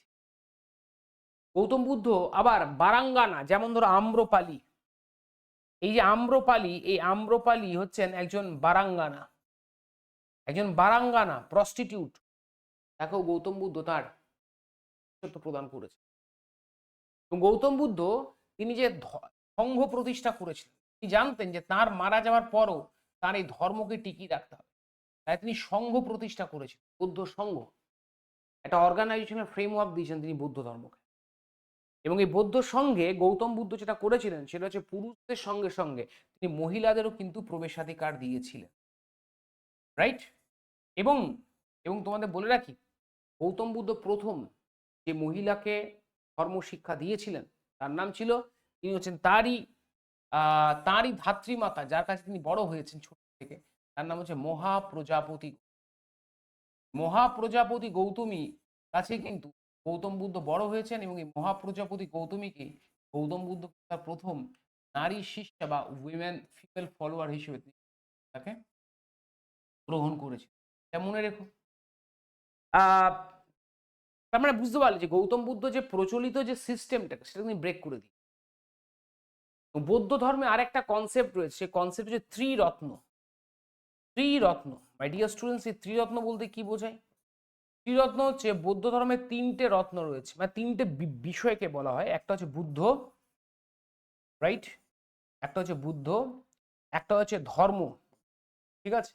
গৌতম বুদ্ধ আবার বারাঙ্গানা, যেমন ধরো আম্রপালি, এই যে আম্রপালি, এই আম্রপালি হচ্ছেন একজন বারাঙ্গানা প্রস্টিটিউট, তাকেও গৌতম বুদ্ধ তার প্রদান করেছে। গৌতম বুদ্ধ তিনি যে সংঘ প্রতিষ্ঠা করেছিলেন, তিনি জানতেন যে তার মারা যাওয়ার পরও তার এই ধর্মকে টিকিয়ে রাখতে হবে, তাই তিনি সংঘ প্রতিষ্ঠা করেছিলেন, বৌদ্ধ সংঘ, একটা অর্গানাইজেশনের ফ্রেমওয়ার্ক দিয়েছেন তিনি বৌদ্ধ ধর্মকে। এবং এই বৌদ্ধ সংঘে গৌতম বুদ্ধ যেটা করেছিলেন সেটা হচ্ছে পুরুষদের সঙ্গে সঙ্গে তিনি মহিলাদেরও কিন্তু প্রবেশাধিকার দিয়েছিলেন, রাইট। এবং এবং তোমাদের বলে রাখি, গৌতম বুদ্ধ প্রথম যে মহিলাকে ধর্ম শিক্ষা দিয়েছিলেন তার নাম ছিল, তিনি হচ্ছেন তাঁরই ধাত্রীমাতা, যার কাছে তিনি বড় হয়েছেন ছোট থেকে, তার নাম হচ্ছে মহাপ্রজাপতি গৌতমী কাছে কিন্তু গৌতম বুদ্ধ বড় হয়েছেন। এবং এই মহাপ্রজাপতি গৌতমীকে গৌতম বুদ্ধ তার প্রথম নারী শিষ্যা বা ফিমেল ফলোয়ার হিসেবে তাকে গ্রহণ করেছে, এটা মনে রেখো। তার মানে বুঝতে পারলে যে গৌতম বুদ্ধ যে প্রচলিত যে সিস্টেমটা সেটা তিনি ব্রেক করে দিই। বৌদ্ধ ধর্মে আরেকটা কনসেপ্ট রয়েছে, সেই কনসেপ্ট হচ্ছে ত্রিরত্ন। মাই ডিয়ার স্টুডেন্টস, এই ত্রিরত্ন বলতে কি বোঝায়? ত্রিরত্ন হচ্ছে বৌদ্ধ ধর্মের তিনটে রত্ন রয়েছে, মানে তিনটে বিষয়কে বলা হয়। একটা হচ্ছে বুদ্ধ, রাইট, একটা হচ্ছে বুদ্ধ, একটা হচ্ছে ধর্ম, ঠিক আছে,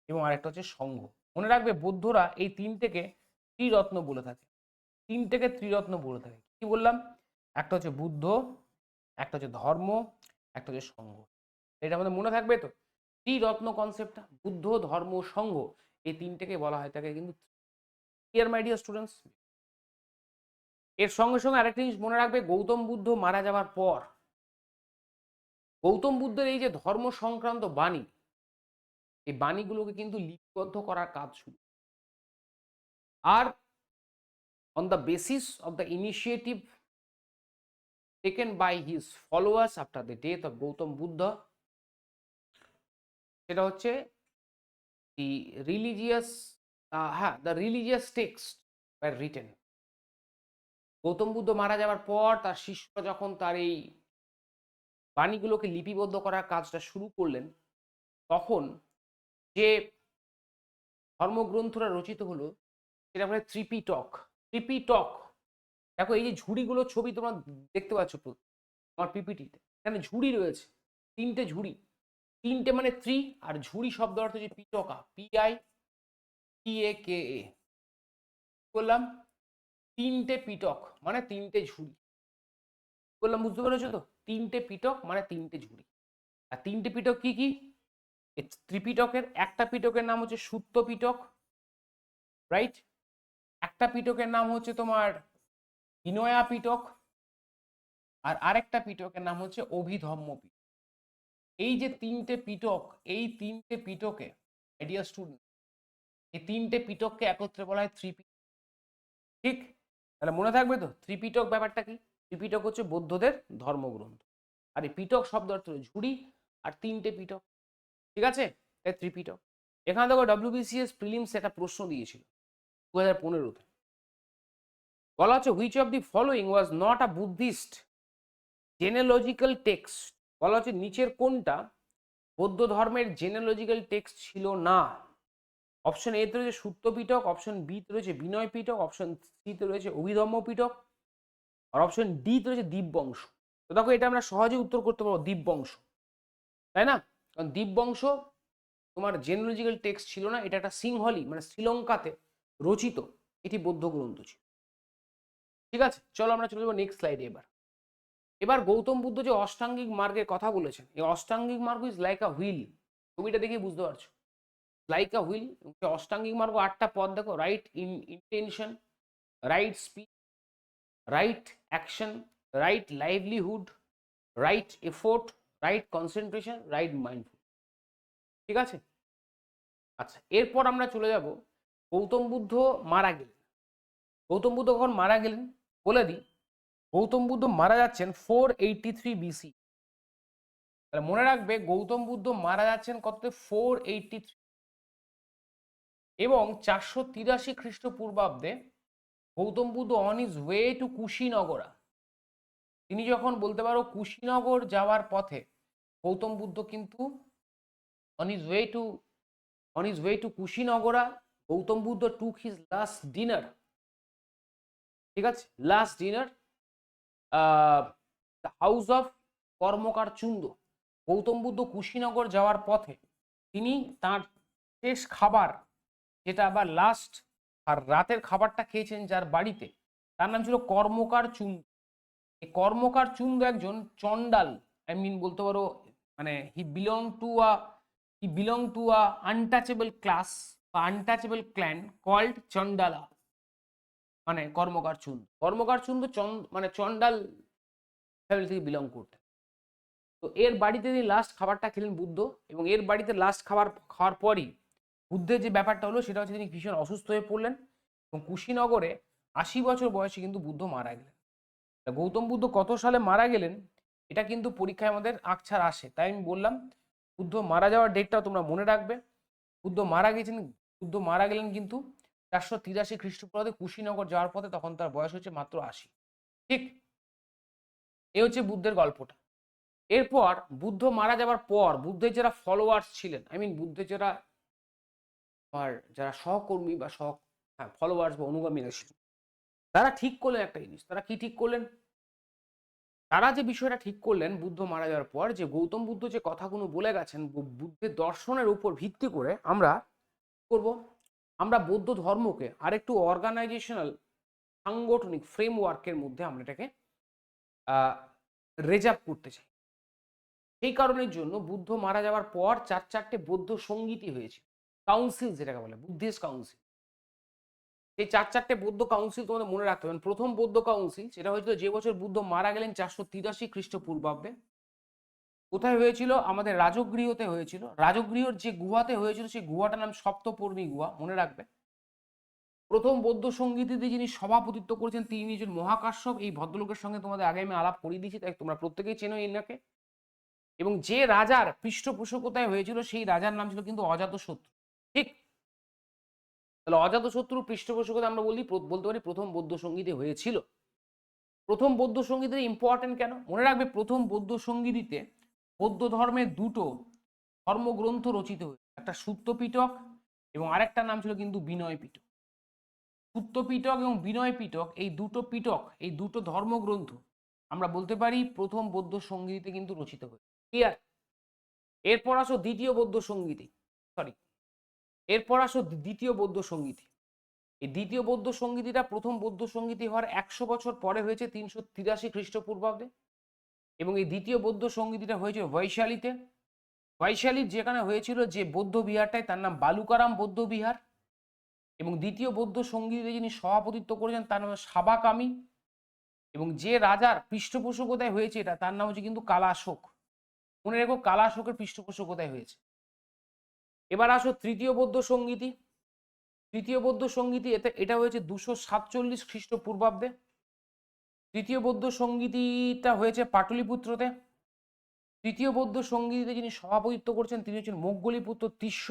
এবং আরেকটা হচ্ছে সংঘ। মনে রাখবে বৌদ্ধরা এই তিনটেকে ত্রিরত্ন বলে থাকে, কি বললাম? একটা হচ্ছে বুদ্ধ, একটা হচ্ছে ধর্ম, একটা হচ্ছে সংঘ। এটা আমাদের মনে থাকবে তো, ত্রিরত্ন কনসেপ্টটা, বুদ্ধ, ধর্ম, সংঘ, এই তিনটেকে বলা হয় থাকে কিন্তু। ক্লিয়ার মাই ডিয়ার স্টুডেন্টস? এর সঙ্গে সঙ্গে আরেকটা জিনিস মনে রাখবে, গৌতম বুদ্ধ মারা যাওয়ার পর গৌতম বুদ্ধের এই যে ধর্ম সংক্রান্ত বাণী, এই বাণীগুলোকে কিন্তু লিপিবদ্ধ করার কাজ শুরু। আর on the basis of the initiative taken by his followers after the death of Gautam Buddha, সেটা হচ্ছে the religious texts were written. Gautam Buddha মারা যাওয়ার পর তার শিষ্যরা যখন তার এই বাণীগুলোকে লিপিবদ্ধ করার কাজটা শুরু করলেন, তখন যে ধর্মগ্রন্থরা রচিত হলো সেটা বলে ত্রিপিটক। দেখো এই যে ঝুড়িগুলোর ছবি তোমরা দেখতে পাচ্ছ আমার পিপিটিতে, এখানে ঝুড়ি রয়েছে, তিনটে ঝুড়ি, তিনটে মানে ত্রি, আর ঝুড়ি শব্দ অর্থ হচ্ছে পিটকা, PITAKA। বললাম তিনটে পিটক মানে তিনটে ঝুড়ি, বললাম বুঝতে পেরেছো তো? তিনটে পিটক মানে তিনটে ঝুড়ি। আর তিনটে পিটক কি কি? ত্রিপিটকের একটা পিটকের নাম হচ্ছে সুত্ত পিটক, রাইট, একটা পিটকের নাম হচ্ছে তোমার বিনয়া পিটক, আর আরেকটা পিটকের নাম হচ্ছে অভিধম্ম পিটক। এই যে তিনটে পিটক, এই তিনটে পিটকে আইডিয়া স্টুডেন্ট, এই তিনটে পিটককে একত্রে বলা হয় ত্রিপিটক। ঠিক, তাহলে মনে থাকবে তো ত্রিপিটক ব্যাপারটা কি? ত্রিপিটক হচ্ছে বৌদ্ধদের ধর্মগ্রন্থ, আর এই পিটক শব্দ অর্থ ঝুড়ি, আর তিনটে পিটক, ঠিক আছে, তাই ত্রিপিটক। এখানে দেখো WBCS প্রিলিমস একটা প্রশ্ন দিয়েছিল 2015-তে, বলা হচ্ছে which of the following was not a Buddhist genealogical text. বলা হচ্ছে নিচের কোনটা বৌদ্ধ ধর্মের জেনেলজিক্যাল টেক্সট ছিল না? অপশন এ তে রয়েছে সূত্র পিটক, অপশন বি তে রয়েছে বিনয় পিটক, অপশন সি তে রয়েছে অভিধম্ম পিটক, আর অপশন ডি তে রয়েছে দীপবংশ। তো দেখো এটা আমরা সহজে উত্তর করতে পারবো দীপবংশ, তাই না? কারণ দীপবংশ তোমার জেনেলজিক্যাল টেক্সট ছিল না, এটা একটা সিংহলি মানে শ্রীলঙ্কাতে রচিত এটি বৌদ্ধ গ্রন্থ ছিল। ঠিক আছে, চলো আমরা চলে যাবো নেক্সট স্লাইডে। এবার গৌতম বুদ্ধ যে অষ্টাঙ্গিক মার্গের কথা বলেছেন, এই অষ্টাঙ্গিক মার্গ ইজ লাইক আ হুইল। ছবিটা দেখেই বুঝতে পারছো, লাইক আ হুইল। অষ্টাঙ্গিক মার্গ 8টা পদ দেখো, right intention, right speech, right action, right livelihood, right effort, right concentration, right mindful. ঠিক আছে, আচ্ছা এরপর আমরা চলে যাব গৌতম বুদ্ধ মারা গেলেন। গৌতম বুদ্ধ কখন মারা গেলেন বলে দিই, গৌতম বুদ্ধ মারা যাচ্ছেন 483 BC। তাহলে মনে রাখবে গৌতম বুদ্ধ মারা যাচ্ছেন কততে, 483, এবং 483 খ্রিস্টপূর্বাব্দে Gautam Buddha on his way to Kushinagara, তিনি যখন বলতে পারো কুশিনগর যাওয়ার পথে গৌতম বুদ্ধ কিন্তু on his way to Kushinagara Gautam Buddha took his last dinner. ঠিক আছে, last dinner the house of Karmakar Chunda. Gautam Buddha Kushinagar যাওয়ার পথে তিনি তার শেষ খাবার, যেটা আবার লাস্ট আর রাতের খাবারটা খেয়েছেন যার বাড়িতে, তার নাম ছিল কর্মকার চুন্দ। এই কর্মকার চুন্দ একজন চন্ডাল, বলতে পারো মানে he belong to a untouchable class বা আনটাচেবল ক্ল্যান কল্ড চন্ডালা। মানে কর্মকার চুন্দ মানে চন্ডাল ফ্যামিলি থেকে বিলং করতেন। তো এর বাড়িতে তিনি লাস্ট খাবারটা খেলেন বুদ্ধ, এবং এর বাড়িতে লাস্ট খাওয়ার পরই বুদ্ধের যে ব্যাপারটা হলো সেটা হচ্ছে তিনি ভীষণ অসুস্থ হয়ে পড়লেন, এবং কুশিনগরে 80 বছর বয়সে কিন্তু বুদ্ধ মারা গেলেন। গৌতম বুদ্ধ কত সালে মারা গেলেন এটা কিন্তু পরীক্ষায় আমাদের আকছার আসে, তাই আমি বললাম বুদ্ধ মারা যাওয়ার ডেটটাও তোমরা মনে রাখবে। বুদ্ধ মারা গেলেন কিন্তু 483 খ্রিস্টপূর্বাব্দে কুশিনগর যাওয়ার পথে, তখন তার বয়স হচ্ছে মাত্র 80। ঠিক, এ হচ্ছে বুদ্ধের গল্পটা। এরপর বুদ্ধ মারা যাওয়ার পর বুদ্ধের যারা ফলোয়ার্স ছিলেন, বুদ্ধের যারা সহকর্মী বা ফলোয়ার্স বা অনুগামীরা ছিলেন, তারা ঠিক করলেন একটা জিনিস। তারা কি ঠিক করলেন? তারা যে বিষয়টা ঠিক করলেন বুদ্ধ মারা যাওয়ার পর, যে গৌতম বুদ্ধ যে কথাগুলো বলে গেছেন বুদ্ধের দর্শনের উপর ভিত্তি করে আমরা করব, আমরা বৌদ্ধ ধর্মকে আরেকটু অর্গানাইজেশনাল সাংগঠনিক ফ্রেমওয়ার্কের মধ্যে আমরা এটাকে রেজার্ভ করতে চাই। সেই কারণের জন্য বুদ্ধ মারা যাওয়ার পর 4 বৌদ্ধ সঙ্গীতি হয়েছে, কাউন্সিল যেটাকে বলে বুদ্ধিস্ট কাউন্সিল। এই 4 বৌদ্ধ কাউন্সিল তোমাদের মনে রাখতে হবে। প্রথম বৌদ্ধ কাউন্সিল সেটা হয়েছিল যে বছর বুদ্ধ মারা গেলেন 483 খ্রিস্টপূর্বাব্দে। কোথায় হয়েছিল? আমাদের রাজগৃহতে হয়েছিল। রাজগৃহর যে গুহাতে হয়েছিল সেই গুহাটার নাম সপ্তপর্ণী গুহা, মনে রাখবে। প্রথম বৌদ্ধ সঙ্গীতিতে যিনি সভাপতিত্ব করেছেন তিনি নিজের মহাকাশ্যপ। এই ভদ্রলোকের সঙ্গে তোমাদের আগে আমি আলাপ করিয়ে দিয়েছি, তাই তোমরা প্রত্যেকেই চেনো এনাকে। এবং যে রাজার পৃষ্ঠপোষকতায় হয়েছিল সেই রাজার নাম ছিল কিন্তু অজাতশত্রু। ঠিক, তাহলে অজাতশত্রুর পৃষ্ঠপোষকতা আমরা বলতে পারি প্রথম বৌদ্ধ সঙ্গীতে হয়েছিল। প্রথম বৌদ্ধ সঙ্গীতে ইম্পর্টেন্ট কেন মনে রাখবে? প্রথম বৌদ্ধ সঙ্গীতে বৌদ্ধ ধর্মের 2টো ধর্মগ্রন্থ রচিত হয়েছে, একটা সূত্র পিটক এবং আরেকটা নাম ছিল কিন্তু বিনয় পিটক। সূত্র পিটক এবং বিনয় পিটক, এই দুটো ধর্মগ্রন্থ আমরা বলতে পারি প্রথম বৌদ্ধ সঙ্গীতে কিন্তু রচিত হয়েছে। ক্লিয়ার? এরপর আসো দ্বিতীয় বৌদ্ধ সঙ্গীতি, এরপর আসো দ্বিতীয় বৌদ্ধ সঙ্গীতি। এই দ্বিতীয় বৌদ্ধ সঙ্গীতিটা প্রথম বৌদ্ধ সঙ্গীতি হওয়ার 100 বছর পরে হয়েছে, 383 খ্রিস্টপূর্বাব্দে। এবং এই দ্বিতীয় বৌদ্ধ সঙ্গীতিটা হয়েছে বৈশালীতে। বৈশালীর যেখানে হয়েছিল যে বৌদ্ধ বিহারটায়, তার নাম বালুকারাম বৌদ্ধ বিহার। এবং দ্বিতীয় বৌদ্ধ সঙ্গীতে যিনি সভাপতিত্ব করেছেন তার নাম সাবাকামি। এবং যে রাজার পৃষ্ঠপোষকতায় হয়েছে এটা, তার নাম হচ্ছে কিন্তু কালাশোক। মনে রেখো কালাশোকের পৃষ্ঠপোষকতায় হয়েছে। এবার আসো তৃতীয় বৌদ্ধ সঙ্গীতি। তৃতীয় বৌদ্ধ সঙ্গীতি এটা হয়েছে 247 খ্রিস্টপূর্বাব্দে। তৃতীয় বৌদ্ধ সঙ্গীতিটা হয়েছে পাটলিপুত্রতে। তৃতীয় বৌদ্ধ সঙ্গীতিতে যিনি সভাপতিত্ব করছেন তিনি হচ্ছেন মোগলিপুত্র তিস্য।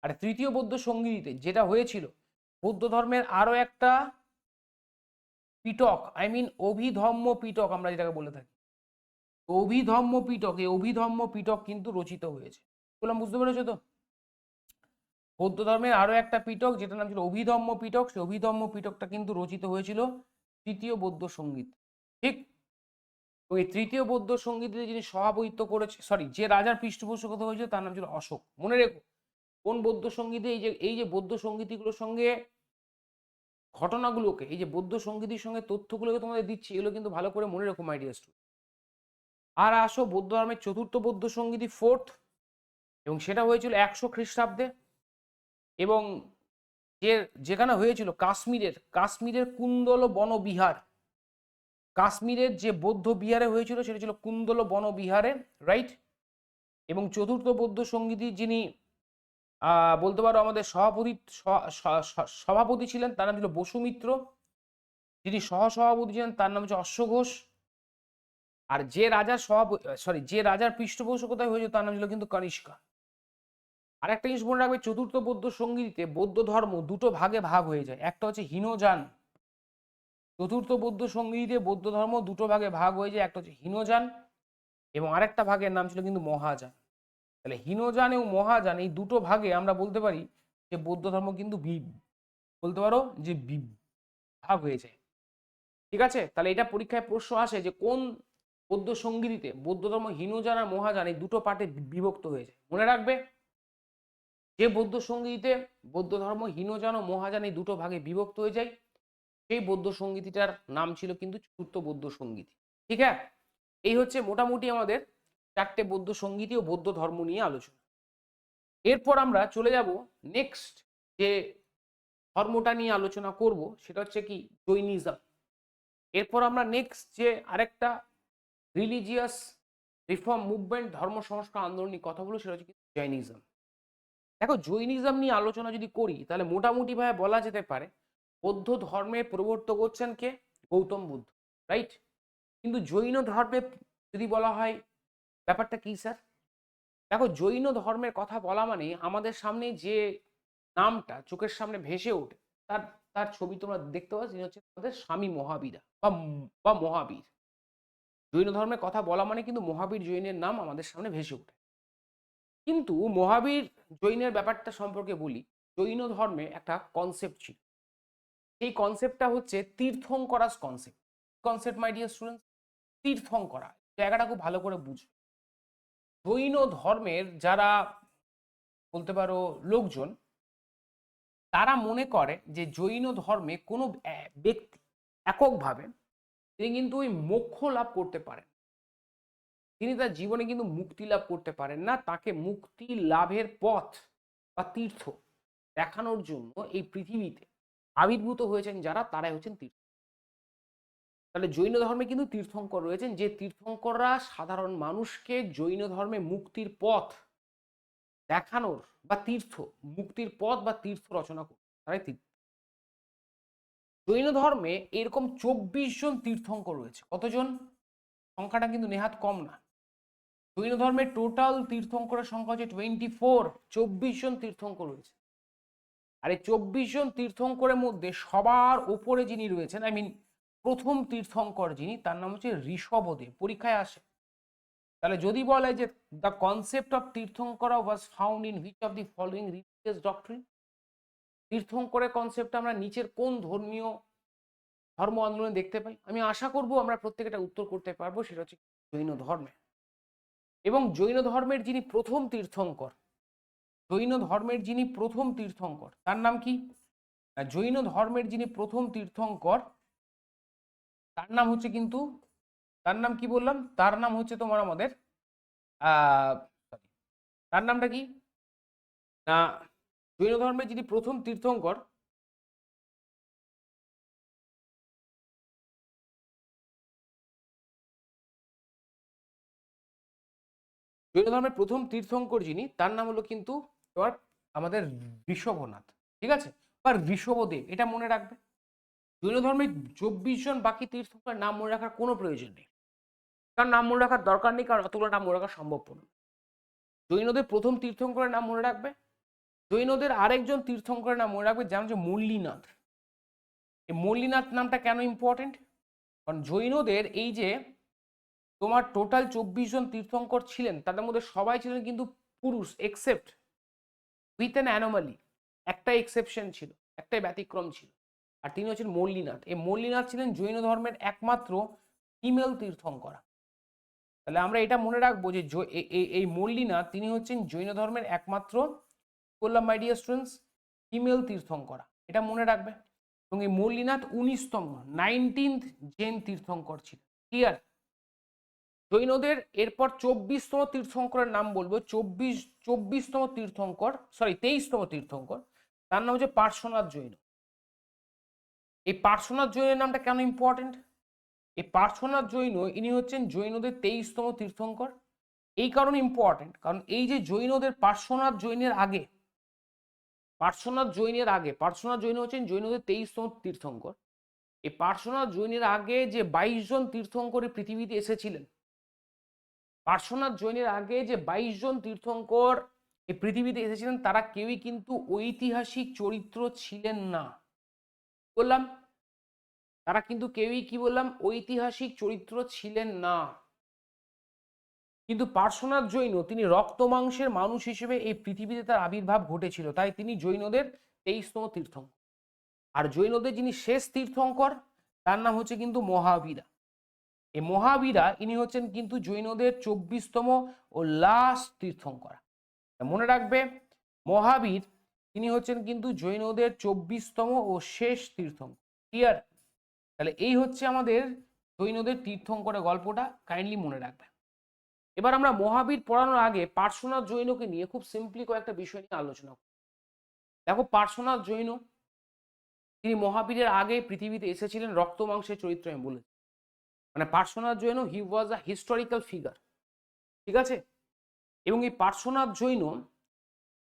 আর তৃতীয় বৌদ্ধ সঙ্গীতিতে যেটা হয়েছিল, বৌদ্ধ ধর্মের আরো একটা পিটক, অভিধম্ম পিটক আমরা যেটাকে বলে থাকি, অভিধম্ম পিটক, এই অভিধম্ম পিটক কিন্তু রচিত হয়েছে। বললাম, বুঝতে পেরেছো তো? বৌদ্ধ ধর্মের আরো একটা পিটক যেটার নাম ছিল অভিধম্ম পিটক, সেই অভিধম্ম পিটকটা কিন্তু রচিত হয়েছিল তৃতীয় বৌদ্ধ সঙ্গীত। ঠিক। ওই তৃতীয় বৌদ্ধ সঙ্গীতে যিনি সভাপতিত্ব করেছে, যে রাজার পৃষ্ঠপোষকতা হয়েছিল তার নাম ছিল অশোক। মনে রেখো কোন বৌদ্ধ সঙ্গীতে এই যে বৌদ্ধ সঙ্গীতিগুলোর সঙ্গে ঘটনাগুলোকে, এই যে বৌদ্ধ সঙ্গীতির সঙ্গে তথ্যগুলোকে তোমাদের দিচ্ছি, এগুলো কিন্তু ভালো করে মনে রেখো মাই ডিয়ার স্টুডেন্ট। আর আসো বৌদ্ধ ধর্মের চতুর্থ বৌদ্ধ সঙ্গীতি ফোর্থ, এবং সেটা হয়েছিল 100 খ্রিস্টাব্দে। এবং যেখানে হয়েছিল কাশ্মীরের কুন্দল বনবিহার, কাশ্মীরের যে বৌদ্ধ বিহারে হয়েছিল সেটা ছিল কুন্দল বনবিহারে, রাইট। এবং চতুর্থ বৌদ্ধ সঙ্গীতি যিনি বলতে পারো আমাদের সভাপতি ছিলেন তার নাম ছিল বসুমিত্র। যিনি সহসভাপতি ছিলেন তার নাম হচ্ছে অশ্বঘোষ। আর যে রাজার পৃষ্ঠপোষকতায় হয়েছে তার নাম ছিল কিন্তু কনিষ্কা। আর একটা জিনিস মনে রাখবে, চতুর্থ বৌদ্ধ সঙ্গীতে বৌদ্ধ ধর্ম দুটো ভাগে ভাগ হয়ে যায়। একটা হচ্ছে হীনযান। চতুর্থ বৌদ্ধ সঙ্গীতে বৌদ্ধ ধর্ম দুটো ভাগে ভাগ হয়ে যায়, একটা হচ্ছে হীনযান এবং আরেকটা ভাগের নাম ছিল কিন্তু মহাযান। তাহলে হীনযান এবং মহাযান এই দুটো ভাগে আমরা বলতে পারি যে বৌদ্ধ ধর্ম কিন্তু বলতে পারো যে ভাগ হয়ে যায়। ঠিক আছে, তাহলে এটা পরীক্ষায় প্রশ্ন আসে যে কোন বৌদ্ধ সঙ্গীতে বৌদ্ধ ধর্ম হীনযান আর মহাযান এই দুটো পার্টে বিভক্ত হয়ে যায়। মনে রাখবে, যে বৌদ্ধ সঙ্গীতে বৌদ্ধ ধর্ম হীনযান ও মহাযান এই দুটো ভাগে বিভক্ত হয়ে যায়, সেই বৌদ্ধ সঙ্গীতিটার নাম ছিল কিন্তু চতুর্থ বৌদ্ধ সঙ্গীতি। ঠিক আছে, এই হচ্ছে মোটামুটি আমাদের 4টে বৌদ্ধ সঙ্গীতি ও বৌদ্ধ ধর্ম নিয়ে আলোচনা। এরপর আমরা চলে যাব নেক্সট যে ধর্মটা নিয়ে আলোচনা করব সেটা হচ্ছে কি জৈনিজম। এরপর আমরা নেক্সট যে আরেকটা রিলিজিয়াস রিফর্ম মুভমেন্ট ধর্ম সংস্কার আন্দোলন নিয়ে কথা বলবো সেটা হচ্ছে কি জৈনিজম। দেখো, জৈনিজম নিয়ে আলোচনা যদি করি তাহলে মোটামুটি ভাবে বলা যেতে পারে বৌদ্ধ ধর্মের প্রবর্তক হচ্ছেন কে? গৌতম বুদ্ধ, রাইট। কিন্তু জৈন ধর্মে যদি বলা হয় ব্যাপারটা কি স্যার? দেখো, জৈন ধর্মের কথা বলা মানে আমাদের সামনে যে নামটা চোখের সামনে ভেসে ওঠে তার তার ছবি তোমরা দেখতে পাচ্ছ, তিনি হচ্ছে আমাদের স্বামী মহাবীরা বা মহাবীর। জৈন ধর্মের কথা বলা মানে কিন্তু মহাবীর জৈনের নাম আমাদের সামনে ভেসে ওঠে। কিন্তু মহাবীর জৈনের ব্যাপারটা সম্পর্কে বলি, জৈন ধর্মে একটা কনসেপ্ট ছিল। এই কনসেপ্টটা হচ্ছে Tirthankaras concept. Concept my dear students, Tirthankara. জায়গাটা খুব ভালো করে বুঝবে। জৈন ধর্মের যারা বলতে পারো লোকজন, তারা মনে করে যে জৈন ধর্মে কোনো ব্যক্তি এককভাবে তিনি কিন্তু ওই মোক্ষ লাভ করতে পারেন, তিনি তার জীবনে কিন্তু মুক্তি লাভ করতে পারেন না। তাকে মুক্তি লাভের পথ বা তীর্থ দেখানোর জন্য এই পৃথিবীতে আবির্ভূত হয়েছেন যারা, তারাই হচ্ছেন তীর্থ। তাহলে জৈন ধর্মে কিন্তু তীর্থঙ্কর রয়েছেন, যে তীর্থঙ্কররা সাধারণ মানুষকে জৈন ধর্মে মুক্তির পথ দেখানোর বা মুক্তির পথ বা তীর্থ রচনা করে, তারাই তীর্থ। জৈন ধর্মে এরকম 24 জন তীর্থঙ্কর রয়েছে। কতজন? সংখ্যাটা কিন্তু নেহাত কম না। জৈন ধর্মের টোটাল তীর্থঙ্করের সংখ্যা হচ্ছে 24। 24 জন তীর্থঙ্কর রয়েছে। আর এই 24 জন তীর্থঙ্করের মধ্যে সবার ওপরে যিনি রয়েছেন, প্রথম তীর্থঙ্কর যিনি, তার নাম হচ্ছে ঋষভদেব। পরীক্ষায় আসে। তাহলে যদি বলে যে the concept of Tirthankara was found in which of the following religious doctrine, তীর্থঙ্করের কনসেপ্টটা আমরা নিচের কোন ধর্মীয় ধর্ম আন্দোলনে দেখতে পাই? আমি আশা করব আমরা প্রত্যেকটা উত্তর করতে পারবো, সেটা হচ্ছে জৈন ধর্মে। এবং জৈন ধর্মের যিনি প্রথম তীর্থঙ্কর, জৈন ধর্মের যিনি প্রথম তীর্থঙ্কর তার নাম কি? জৈন ধর্মের যিনি প্রথম তীর্থঙ্কর তার নাম হচ্ছে কিন্তু, তার নাম কি বললাম? তার নাম হচ্ছে তোমার আমাদের তার নামটা কি না, জৈন ধর্মের যিনি প্রথম তীর্থঙ্কর জৈন ধর্মের প্রথম তীর্থঙ্কর যিনি, তার নাম হলো কিন্তু তোমার আমাদের ঋষভনাথ, ঠিক আছে, বা ঋষভদেব, এটা মনে রাখবে। জৈন ধর্মের 24 জন বাকি তীর্থঙ্করের নাম মনে রাখার কোনো প্রয়োজন নেই, কারণ নাম মনে রাখার দরকার নেই, কারণ অতগুলো নাম মনে রাখা সম্ভব নয়। জৈনদের প্রথম তীর্থঙ্করের নাম মনে রাখবে। জৈনদের আরেকজন তীর্থঙ্করের নাম মনে রাখবে, যেমন হচ্ছে মল্লিনাথ। এই মল্লিনাথ নামটা কেন ইম্পর্টেন্ট? কারণ জৈনদের এই যে তোমার টোটাল 24 জন তীর্থঙ্কর ছিলেন, তাদের মধ্যে সবাই ছিলেন কিন্তু পুরুষ, এক্সেপ্ট উইথ অ্যান অ্যানোমালি, একটা এক্সেপশন ছিল, একটাই ব্যতিক্রম ছিল, আর তিনি হচ্ছেন মল্লিনাথ। এই মল্লিনাথ ছিলেন জৈন ধর্মের একমাত্র ফিমেল তীর্থঙ্কর। তাহলে আমরা এটা মনে রাখবো যে এই মল্লিনাথ তিনি হচ্ছেন জৈন ধর্মের একমাত্র, বললাম মাই ডিয়ার স্টুডেন্টস, ফিমেল তীর্থঙ্করা, এটা মনে রাখবে। এবং এই মল্লিনাথ 19তম 19th জৈন তীর্থঙ্কর ছিল। ক্লিয়ার? জৈনদের এরপর 24তম তীর্থঙ্করের নাম বলবো। 24তম তীর্থঙ্কর, সরি 23তম তীর্থঙ্কর, তার নাম হচ্ছে পার্শ্বনাথ জৈন। এই পার্শ্বনাথ জৈনের নামটা কেন ইম্পর্টেন্ট? এই পার্শ্বনাথ জৈন ইনি হচ্ছেন জৈনদের 23তম তীর্থঙ্কর। এই কারণে ইম্পর্টেন্ট, কারণ এই যে জৈনদের পার্শ্বনাথ জৈনের আগে, পার্শ্বনাথ জৈন হচ্ছেন জৈনদের 23তম তীর্থঙ্কর। এই পার্শ্বনাথ জৈনের আগে যে 22 জন তীর্থঙ্কর পৃথিবীতে এসেছিলেন, পার্শ্বনাথ জৈনের আগে যে 22 জন তীর্থঙ্কর এই পৃথিবীতে এসেছিলেন, তারা কেউই কিন্তু ঐতিহাসিক চরিত্র ছিলেন না। বললাম তারা কিন্তু কেউই, কি বললাম, ঐতিহাসিক চরিত্র ছিলেন না। কিন্তু পার্শ্বনাথ জৈন তিনি রক্ত মাংসের মানুষ হিসেবে এই পৃথিবীতে তার আবির্ভাব ঘটেছিল, তাই তিনি জৈনদের 23তম তীর্থঙ্কর। আর জৈনদের যিনি শেষ তীর্থঙ্কর, তার নাম হচ্ছে কিন্তু মহাবীরা। এই মহাবীরা ইনি হচ্ছেন কিন্তু জৈনদের 24তম ও লাস্ট তীর্থঙ্কর। মনে রাখবে, মহাবীর তিনি হচ্ছেন কিন্তু জৈনদের 24তম ও শেষ তীর্থঙ্কর। ক্লিয়ার? তাহলে এই হচ্ছে আমাদের জৈনদের তীর্থঙ্করের গল্পটা, কাইন্ডলি মনে রাখবে। এবার আমরা মহাবীর পড়ানোর আগে পার্শ্বনাথ জৈনকে নিয়ে খুব সিম্পলি কয়েকটা বিষয় নিয়ে আলোচনা করব। দেখো, পার্শ্বনাথ জৈন তিনি মহাবীরের আগে পৃথিবীতে এসেছিলেন রক্ত মাংসের চরিত্র, আমি বলেছি। মানে পার্শ্বনাথ জৈন হি ওয়াজ আ হিস্টোরিক্যাল ফিগার, ঠিক আছে। এবং এই পার্শ্বনাথ জৈন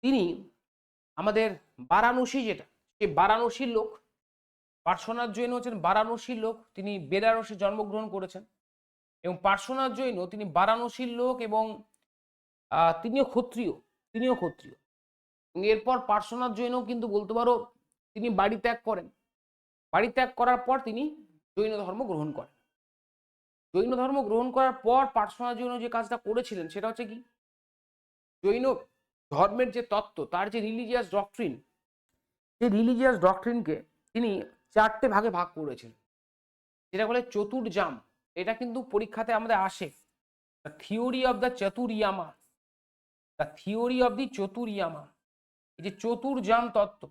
তিনি আমাদের বারাণসী, যেটা সেই বারাণসীর লোক। পার্শ্বনাথ জৈন হচ্ছেন বারাণসীর লোক, তিনি বেনারসে জন্মগ্রহণ করেছেন। এবং পার্শ্বনাথ জৈন তিনি বারাণসীর লোক, এবং তিনিও ক্ষত্রিয়, এরপর পার্শ্বনাথ জৈন কিন্তু বলতে পারো তিনি বাড়ি ত্যাগ করেন। বাড়ি ত্যাগ করার পর তিনি জৈন ধর্ম গ্রহণ করেন। জৈন ধর্ম গ্রহণ করার পর পার্শ্বনাথ জৈন যে কাজটা করেছিলেন সেটা হচ্ছে কি, জৈন ধর্মের যে তত্ত্ব, তার যে রিলিজিয়াস ডক্ট্রিন, সেই রিলিজিয়াস ডক্ট্রিনকে তিনি 4টে ভাগে ভাগ করেছেন, যেটা বলে চতুর্জাম। এটা কিন্তু পরীক্ষাতে আমাদের আসে, theory of the Chaturyama, the theory of the Chaturyama. এই যে চতুর্জাম তত্ত্ব,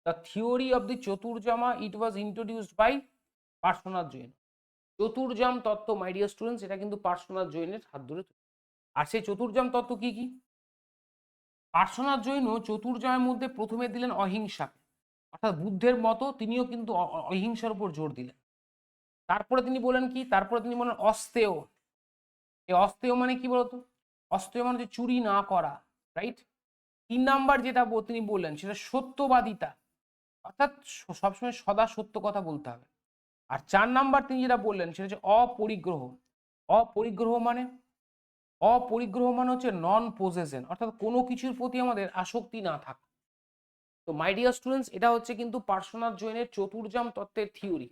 the theory of the Chaturyama, it was introduced by Parshvanath Jain. চতুর্জাম তত্ত্ব, মাই ডিয়ার স্টুডেন্টস, এটা কিন্তু পার্শ্বনাথ জৈনের হাত ধরে। আর সেই চতুর্জাম তত্ত্ব কি কি? পার্শ্বনাথ জৈন চতুর্জামের মধ্যে প্রথমে দিলেন অহিংসাকে, অর্থাৎ বুদ্ধের মতো তিনিও কিন্তু অহিংসার উপর জোর দিলেন। তারপরে তিনি বলেন কি, তারপরে তিনি বলেন অস্তেয়। এই অস্তেয় মানে কি বলতো? অস্তেয় মানে হচ্ছে চুরি না করা, রাইট। 3 নাম্বার যেটা তিনি বললেন সেটা সত্যবাদিতা, অর্থাৎ সবসময় সদা সত্য কথা বলতে হবে। আর 4 নাম্বার তিনি যেটা বললেন সেটা হচ্ছে অপরিগ্রহ। অপরিগ্রহ মানে হচ্ছে নন পজেশন, অর্থাৎ কোনো কিছুর প্রতি আমাদের আসক্তি না থাকা। তো মাই ডিয়ার স্টুডেন্টস, এটা হচ্ছে কিন্তু পার্শ্বনাথ জৈনের চতুর্জাম তত্ত্বের থিওরি,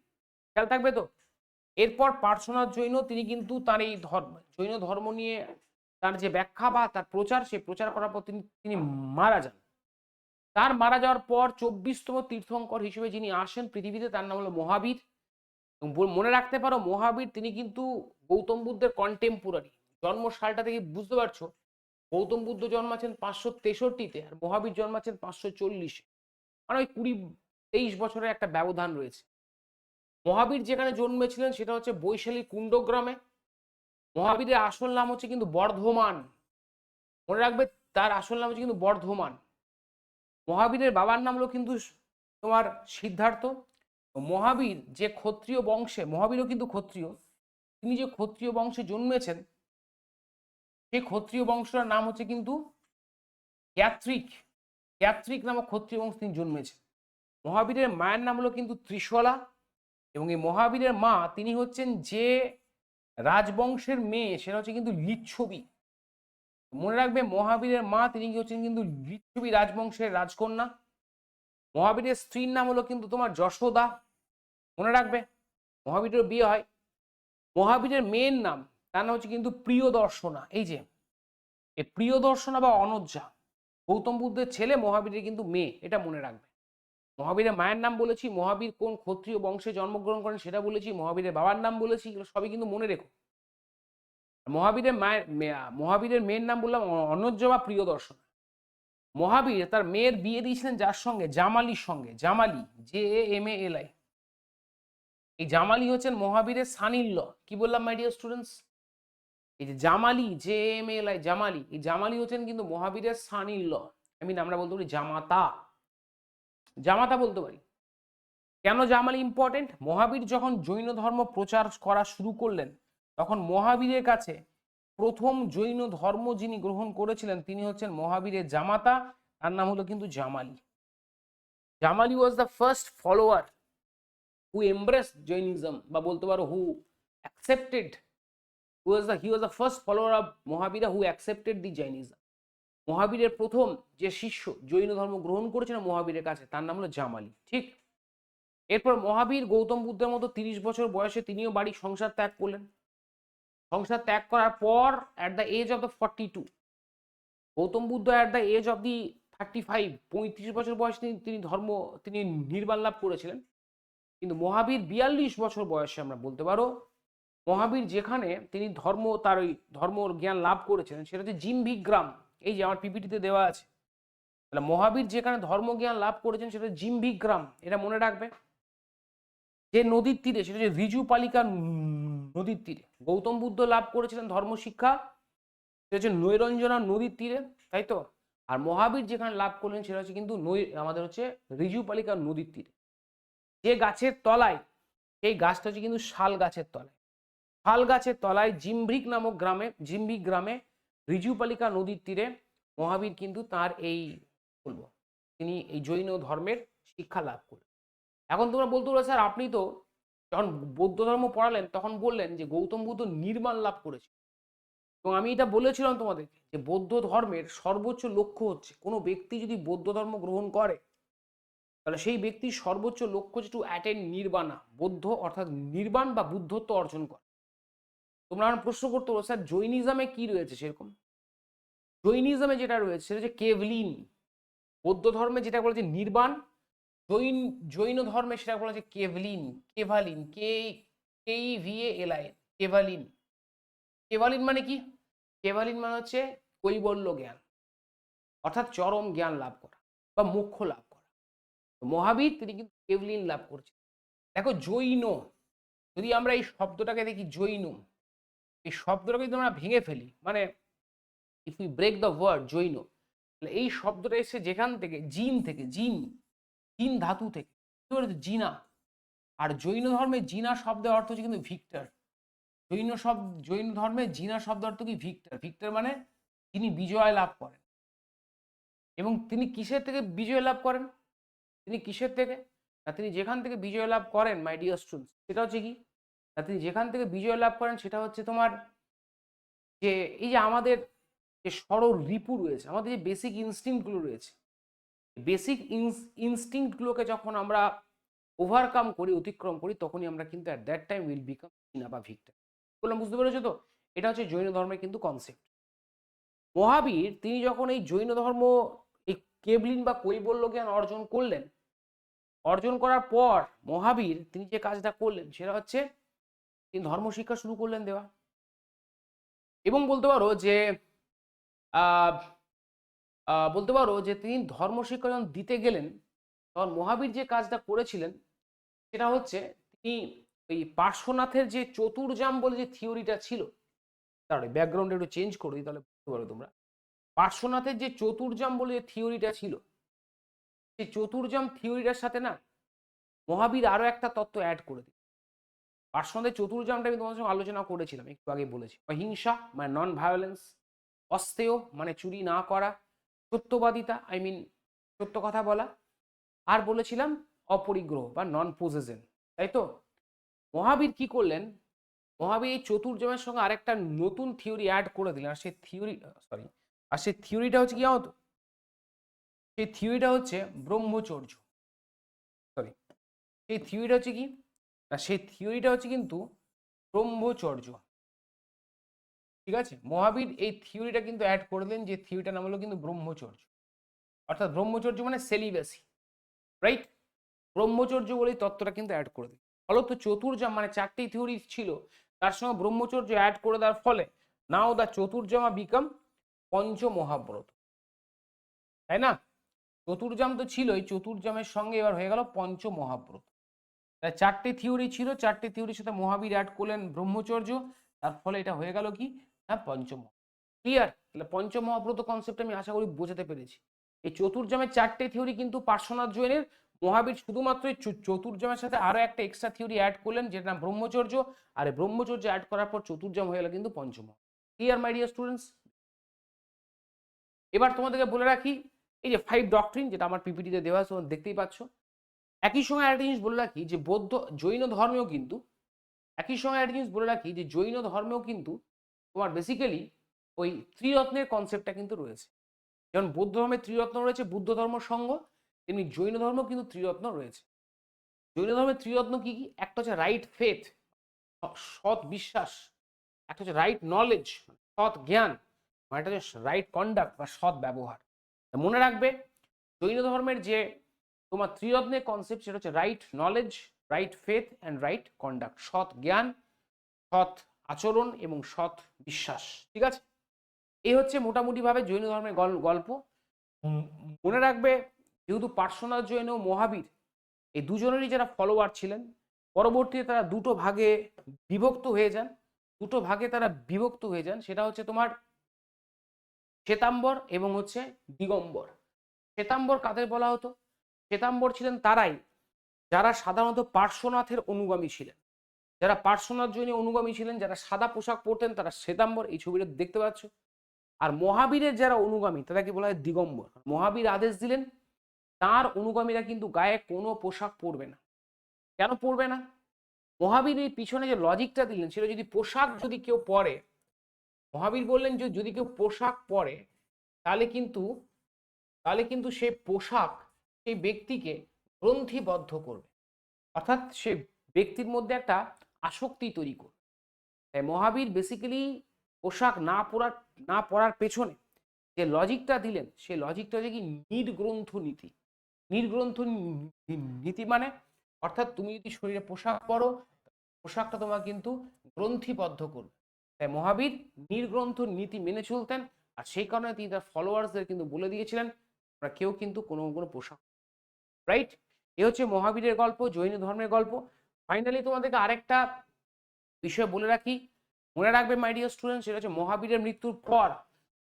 খেয়াল থাকবে তো। এরপর পার্শ্বনাথ জৈন তিনি কিন্তু তার এই জৈন ধর্ম নিয়ে তার যে ব্যাখ্যা বা তার প্রচার, সে প্রচার করার পর তিনি মারা যান। তার মারা যাওয়ার পর 24তম তীর্থঙ্কর হিসেবে যিনি আসেন পৃথিবীতে, তার নাম হলো মহাবীর। এবং মনে রাখতে পারো, মহাবীর তিনি কিন্তু গৌতম বুদ্ধের কন্টেম্পোরারি। জন্ম সালটা থেকে বুঝতে পারছো, গৌতম বুদ্ধ জন্মাচ্ছেন 563-তে, আর মহাবীর জন্মাচ্ছেন 540-এ, মানে ওই 20-23 বছরের একটা ব্যবধান রয়েছে। মহাবীর যেখানে জন্মেছিলেন সেটা হচ্ছে বৈশালীর কুণ্ডগ্রামে। মহাবীরের আসল নাম হচ্ছে কিন্তু বর্ধমান, মনে রাখবে, তার আসল নাম হচ্ছে কিন্তু বর্ধমান। মহাবীরের বাবার নাম হলো কিন্তু তোমার সিদ্ধার্থ। মহাবীর যে ক্ষত্রিয় বংশে, মহাবীরও কিন্তু ক্ষত্রিয়, তিনি যে ক্ষত্রিয় বংশে জন্মেছেন, সেই ক্ষত্রিয় বংশটার নাম হচ্ছে কিন্তু গ্যাত্রিক। গ্যাত্রিক নামক ক্ষত্রিয় বংশ তিনি জন্মেছেন। মহাবীরের মায়ের নাম হলো কিন্তু ত্রিশলা, এবং এই মহাবীরের মা তিনি হচ্ছেন যে রাজবংশের মেয়ে, সেটা হচ্ছে কিন্তু লিচ্ছবি। মনে রাখবে মহাবীরের মা তিনি কি হচ্ছেন কিন্তু লিচ্ছবি রাজবংশের রাজকন্যা। মহাবীরের স্ত্রীর নাম হলো কিন্তু তোমার যশোদা, মনে রাখবে। মহাবীরের বিয়ে হয়। মহাবীরের মেয়ের নাম, তার নাম হচ্ছে কিন্তু প্রিয়দর্শনা। এই যে এই প্রিয়দর্শনা বা অনজ্জা, গৌতম বুদ্ধের ছেলে, মহাবীরের কিন্তু মেয়ে, এটা মনে রাখবে। মহাবীরের মায়ের নাম বলেছি, মহাবীর কোন ক্ষত্রিয় বংশে জন্মগ্রহণ করেন সেটা বলেছি, মহাবীরের বাবার নাম বলেছি, এগুলো সবই কিন্তু মনে রেখো। মহাবীরের মেয়ের নাম বললাম অনজ্জা বা প্রিয়দর্শনা। মহাবীর তার মেয়ের বিয়ে দিয়েছিলেন যার সঙ্গে? জামালির সঙ্গে। জামালি, JAMALI। এই জামালি হচ্ছেন মহাবীরের সানিল্য। কি বললাম মাই ডিয়ার স্টুডেন্টস? এই যে জামালি, JAMALI, জামালি, এই জামালি হচ্ছেন কিন্তু মহাবীরের সানিল্য। আমরা বলতে পারি জামাতা, জামাতা বলতে পারি। কেন জামালি ইম্পর্টেন্ট? মহাবীর যখন জৈন ধর্ম প্রচার করা শুরু করলেন, তখন মহাবীরের কাছে প্রথম জৈন ধর্ম যিনি গ্রহণ করেছিলেন তিনি হচ্ছেন মহাবীরের জামাতা, তার নাম হলো কিন্তু Jamali. Jamali was the first follower who embrace Jainism, বা বলতে পারো who accepted, he was the first follower of Mahavira who accepted the Jainism. মহাবীরের প্রথম যে শিষ্য জৈন ধর্ম গ্রহণ করেছিল মহাবীরের কাছে, তার নাম হলো জামালি। ঠিক। এরপর মহাবীর গৌতম বুদ্ধের মতো 30 বছর বয়সে তিনিও বাড়ি সংসার ত্যাগ করলেন। সংসার ত্যাগ করার পর at the age of the 42, Gautam Buddha at the age of the 35, 35 বছর বয়সে তিনি নির্বাণ লাভ করেছিলেন। কিন্তু মহাবীর 42 বছর বয়সে, আমরা বলতে পারো মহাবীর যেখানে তিনি তার ওই ধর্ম জ্ঞান লাভ করেছিলেন সেটা হচ্ছে জিম্ভিগ্রাম। এই যে আমার পিপিটিতে দেওয়া আছে। তাহলে মহাবীর যেখানে ধর্মজ্ঞান লাভ করেছেন সেটা জিম্ভিগ্রাম, এটা মনে রাখবে। যে নদীর তীরে, সেটা হচ্ছে রিজুপালিকা নদীর তীরে গৌতম বুদ্ধ লাভ করেছিলেন ধর্মশিক্ষা, সেটা হচ্ছে নৈরঞ্জনা নদীর তীরে, তাই তো। আর মহাবীর যেখানে লাভ করলেন সেটা হচ্ছে কিন্তু আমাদের হচ্ছে রিজুপালিকা নদীর তীরে। যে গাছের তলায়, সেই গাছটা হচ্ছে কিন্তু শাল গাছের তলায়। শাল গাছের তলায় জিম্ভিক নামক জিম্ভিক গ্রামে রিজুপালিকা নদীর তীরে মহাবীর কিন্তু তার তিনি এই জৈন ধর্মের শিক্ষা লাভ করলেন। এখন তোমরা বলতে পারো স্যার আপনি তো যখন বৌদ্ধ ধর্ম পড়ালেন তখন বললেন যে গৌতম বুদ্ধ নির্বাণ লাভ করেছে, এবং আমি এটা বলেছিলাম তোমাদেরকে যে বৌদ্ধ ধর্মের সর্বোচ্চ লক্ষ্য হচ্ছে, কোনো ব্যক্তি যদি বৌদ্ধ ধর্ম গ্রহণ করে তাহলে সেই ব্যক্তির সর্বোচ্চ লক্ষ্য হচ্ছে টু অ্যাটেন্ড নির্বাণা, বৌদ্ধ অর্থাৎ নির্বাণ বা বুদ্ধত্ব অর্জন করে। তোমরা আমার প্রশ্ন করতে পারো স্যার জৈনিজমে কি রয়েছে সেরকম? জৈনিজমে যেটা রয়েছে সেটা হচ্ছে কেভলিন। বৌদ্ধ ধর্মে যেটা বলা হচ্ছে নির্বাণ, জৈন ধর্মে সেটা বলা হচ্ছে কেভলিন, কেভালিন, KEVALIN, কেভালিন। কেভালিন মানে কি? কেভালিন মানে হচ্ছে কৈবল্য জ্ঞান, অর্থাৎ চরম জ্ঞান লাভ করা বা মোক্ষ লাভ করা। মহাবীর তিনি কিন্তু কেভলিন লাভ করছেন। দেখো জৈন, যদি আমরা এই শব্দটাকে দেখি জৈন, এই শব্দটাকে যদি আমরা ভেঙে ফেলি, মানে if you break the word Jain, তাহলে এই শব্দটা এসে যেখান থেকে, জিন থেকে, জিন ধাতু থেকে, জিনা। আর জৈন ধর্মে জিনা শব্দের অর্থ হচ্ছে কিন্তু ভিক্টর। জৈন ধর্মে জিনা শব্দ অর্থ কি? ভিক্টর। ভিক্টর মানে তিনি বিজয় লাভ করেন। এবং তিনি কিসের থেকে বিজয় লাভ করেন? তিনি কিসের থেকে? তিনি যেখান থেকে বিজয় লাভ করেন মাই ডিয়ার স্টুডেন্টস, সেটা হচ্ছে কি? তিনি যেখান থেকে বিজয় লাভ করেন সেটা হচ্ছে তোমার যে এই যে আমাদের যে সরল রিপু রয়েছে, আমাদের যে বেসিক ইনস্টিংক্টগুলো রয়েছে, বেসিক ইনস্টিংক্টগুলোকে যখন আমরা ওভারকাম করি, অতিক্রম করি, তখনই আমরা কিন্তু at that time will become জিনা বা ভিক্টর। বললাম, বুঝতে পেরেছো তো? এটা হচ্ছে জৈন ধর্মের কিন্তু কনসেপ্ট। মহাবীর তিনি যখন এই জৈন ধর্ম, এই কেভলিন বা কৈবল্য জ্ঞান অর্জন করলেন, অর্জন করার পর মহাবীর তিনি যে কাজটা করলেন সেটা হচ্ছে তিনি ধর্মশিক্ষা শুরু করলেন দেওয়া। এবং বলতে পারো যে তিনি ধর্মশিক্ষা যখন দিতে গেলেন তখন মহাবীর যে কাজটা করেছিলেন সেটা হচ্ছে তিনি ওই পার্শ্বনাথের যে চতুর্জাম বলে যে থিওরিটা ছিল, তাহলে ব্যাকগ্রাউন্ড একটু চেঞ্জ করে দিই তাহলে বুঝতে পারো তোমরা। পার্শ্বনাথের যে চতুর্জাম বলে যে থিওরিটা ছিল, সেই চতুর্জাম থিওরিটার সাথে না মহাবীর আরো একটা তত্ত্ব অ্যাড করে দিল। পার্শ্বনাথের চতুর্জামটা আমি তোমাদের সঙ্গে আলোচনা করেছিলাম, একটু আগে বলেছি, অহিংসা মানে নন ভায়োলেন্স, অস্তেয় মানে চুরি না করা, সত্যবাদিতা আই মিন সত্য কথা বলা, আর বলেছিলাম অপরিগ্রহ বা নন পজেশন, তাই তো? মহাবীর কি করলেন, মহাবীর এই চতুর্যমের সঙ্গে আরেকটা নতুন থিওরি অ্যাড করে দিলেন। আর সেই থিওরি আর সেই থিওরিটা হচ্ছে কি জানো তো? সেই থিওরিটা হচ্ছে ব্রহ্মচর্য। সরি, সেই থিওরিটা হচ্ছে কি না, সেই থিওরিটা হচ্ছে কিন্তু ব্রহ্মচর্য। ঠিক আছে, মহাবীর এই থিওরিটা কিন্তু অ্যাড করে দিলেন, যে থিওরিটার নাম হলো কিন্তু ব্রহ্মচর্য। অর্থাৎ ব্রহ্মচর্য মানে সেলিবেসি, রাইট? ব্রহ্মচর্য বলেই তত্ত্বটা কিন্তু অ্যাড করে দিই। ফলত চতুর্জাম মানে চারটি থিওরি ছিল, তার সঙ্গে ব্রহ্মচর্য অ্যাড করে দেওয়ার ফলে নাও দ্য চতুর্জামা বিকাম পঞ্চ মহাব্রত, তাই না? চতুর্জাম তো ছিলই, চতুর্জামের সঙ্গে এবার হয়ে গেল পঞ্চ মহাব্রত। তাই চারটি থিওরি ছিল, চারটি থিওরির সাথে মহাবীর অ্যাড করলেন ব্রহ্মচর্য, তার ফলে এটা হয়ে গেল কি না পঞ্চম। ক্লিয়ার? তাহলে পঞ্চমহাব্রত কনসেপ্ট আমি আশা করি বোঝাতে পেরেছি। এই চতুর্জামের চারটে থিওরি কিন্তু পার্শ্বনাথ জৈনের, মহাবীর শুধুমাত্র এই চতুর্জামের সাথে আরো একটা এক্সট্রা থিওরি অ্যাড করলেন, যেটা নাম ব্রহ্মচর্য। আর এই ব্রহ্মচর্য অ্যাড করার পর চতুর্জাম হয়ে গেল কিন্তু পঞ্চম। ক্লিয়ার মাই ডিয়ার স্টুডেন্টস? এবার তোমাদেরকে বলে রাখি, এই যে 5 ডক্ট্রিন যেটা আমার পিপিটিতে দেওয়া আছে তোমরা দেখতেই পাচ্ছ। একই সঙ্গে একটা জিনিস বলে রাখি যে বৌদ্ধ জৈন ধর্মেও কিন্তু, একই সঙ্গে একটা জিনিস বলে রাখি যে জৈন ধর্মেও কিন্তু তোমার বেসিক্যালি ওই ত্রিরত্নের কনসেপ্টটা কিন্তু রয়েছে। যেমন বৌদ্ধ ধর্মে ত্রিরত্ন রয়েছে, বুদ্ধ ধর্ম সংঘ, তেমনি জৈন ধর্ম কিন্তু ত্রিরত্ন রয়েছে। জৈন ধর্মের ত্রিরত্ন কি কি? একটা হচ্ছে রাইট ফেথ, সৎ বিশ্বাস, একটা হচ্ছে রাইট নলেজ, সৎ জ্ঞান, আর একটা হচ্ছে রাইট কন্ডাক্ট বা সৎ ব্যবহার। মনে রাখবে জৈন ধর্মের যে তোমার ত্রিরত্নের কনসেপ্ট সেটা হচ্ছে right knowledge, right faith and right conduct, সৎ জ্ঞান, সৎ আচরণ এবং সৎ বিশ্বাস। ঠিক আছে, এই হচ্ছে মোটামুটিভাবে জৈন ধর্মের গল্প। মনে রাখবে যেহেতু পার্শ্বনাথ জৈন ও মহাবীর এই দুজনেরই যারা ফলোয়ার ছিলেন, পরবর্তীতে তারা দুটো ভাগে বিভক্ত হয়ে যান। দুটো ভাগে তারা বিভক্ত হয়ে যান, সেটা হচ্ছে তোমার শ্বেতাম্বর এবং হচ্ছে দিগম্বর। শ্বেতাম্বর কাদের বলা হতো? শ্বেতাম্বর ছিলেন তারাই যারা সাধারণত পার্শ্বনাথের অনুগামী ছিলেন, যারা পার্শ্বনাথ জৈনের অনুগামী ছিলেন, যারা সাদা পোশাক পরতেন তারা শ্বেতাম্বর, এই ছবিটা দেখতে পাচ্ছ। আর মহাবীরের যারা অনুগামী তাদেরকে বলা হয় দিগম্বর। মহাবীর আদেশ দিলেন তার অনুগামীরা কিন্তু গায়ে কোনো পোশাক পরবে না। কেন পরবে না? মহাবীর এই পিছনে যে লজিকটা দিলেন সেটা, যদি পোশাক যদি কেউ পরে, মহাবীর বললেন যে যদি কেউ পোশাক পরে তাহলে কিন্তু সে পোশাক সেই ব্যক্তিকে গ্রন্থিবদ্ধ করবে, অর্থাৎ সে ব্যক্তির মধ্যে একটা আসক্তি তৈরি করবে। তাই মহাবীর বেসিক্যালি পোশাক না পরার পেছনে যে লজিকটা দিলেন, সেই লজিকটা হচ্ছে কি নির্গ্রন্থ নীতি। নির্গ্রন্থ নীতি মানে অর্থাৎ তুমি যদি শরীরে পোশাক পরো, পোশাকটা তোমার কিন্তু গ্রন্থিবদ্ধ করবে। তাই মহাবীর নির্গ্রন্থ নীতি মেনে চলতেন, আর সেই কারণে তিনি তার ফলোয়ার্সদের কিন্তু বলে দিয়েছিলেন আমরা কেউ কিন্তু কোনো কোনো পোশাক, রাইট? এ হচ্ছে মহাবীরের গল্প, জৈন ধর্মের গল্প। ফাইনালি তোমাদেরকে আরেকটা বিষয় বলে রাখি, মনে রাখবে মাই ডিয়ার স্টুডেন্ট, সেটা হচ্ছে মহাবীরের মৃত্যুর পর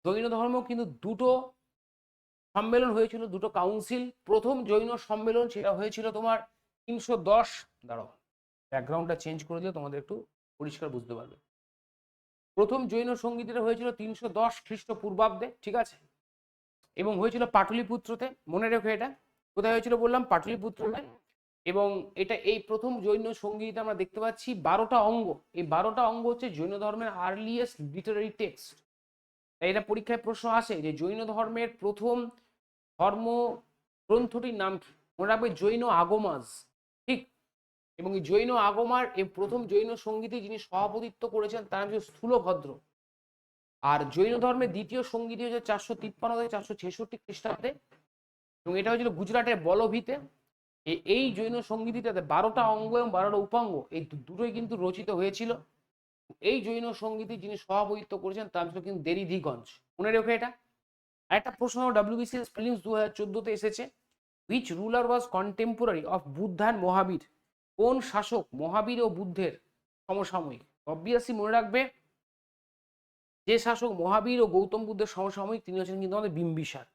জৈন ধর্ম কিন্তু দুটো সম্মেলন হয়েছিল, দুটো কাউন্সিল। প্রথম জৈন সম্মেলন সেটা হয়েছিল তোমার 310, দাঁড়াও ব্যাকগ্রাউন্ডটা চেঞ্জ করে দিলে তোমাদের একটু পরিষ্কার বুঝতে পারবে। প্রথম জৈন সঙ্গীতটা হয়েছিল 310 খ্রিস্টপূর্বাব্দে, ঠিক আছে, এবং হয়েছিল পাটলিপুত্রতে। মনে রেখো এটা কোথায় হয়েছিল বললাম, পাটলিপুত্রতে। এবং এটা এই প্রথম জৈন সঙ্গীতে আমরা দেখতে পাচ্ছি 12টা অঙ্গ। এই 12টা অঙ্গ হচ্ছে জৈন ধর্মের আর্লিয়েস্ট লিটারারি টেক্সট। তাই এটা পরীক্ষায় প্রশ্ন আসে যে জৈন ধর্মের প্রথম ধর্ম গ্রন্থটির নাম কি? মনে রাখবে জৈন আগমাজ, ঠিক। এবং এই জৈন আগমার এই প্রথম জৈন সঙ্গীতে যিনি সভাপতিত্ব করেছেন তার নাম হচ্ছে স্থূলভদ্র। আর জৈন ধর্মের দ্বিতীয় সঙ্গীত হচ্ছে 453 থেকে 466 খ্রিস্টাব্দে, এবং এটা হয়েছিল গুজরাটের বলভিতে। এই জৈন সঙ্গীতটাতে 12টা অঙ্গ এবং 12টা উপাঙ্গ এই দুটোই কিন্তু রচিত হয়েছিল। এই জৈন সঙ্গীতে যিনি সভাপতিত্ব করেছেন তার নাম কিন্তু দেরিধিগঞ্জ। মনে রেখো এটা। একটা প্রশ্ন WBCS প্রিলিমস 2014-তে এসেছে, which ruler was contemporary of Buddha and Mahavir? কোন শাসক মহাবীর ও বুদ্ধের সমসাময়িক? অবভিয়াসলি মনে রাখবে যে শাসক মহাবীর ও গৌতম বুদ্ধের সমসাময়িক তিনি হচ্ছেন কিন্তু আমাদের বিম্বিসার।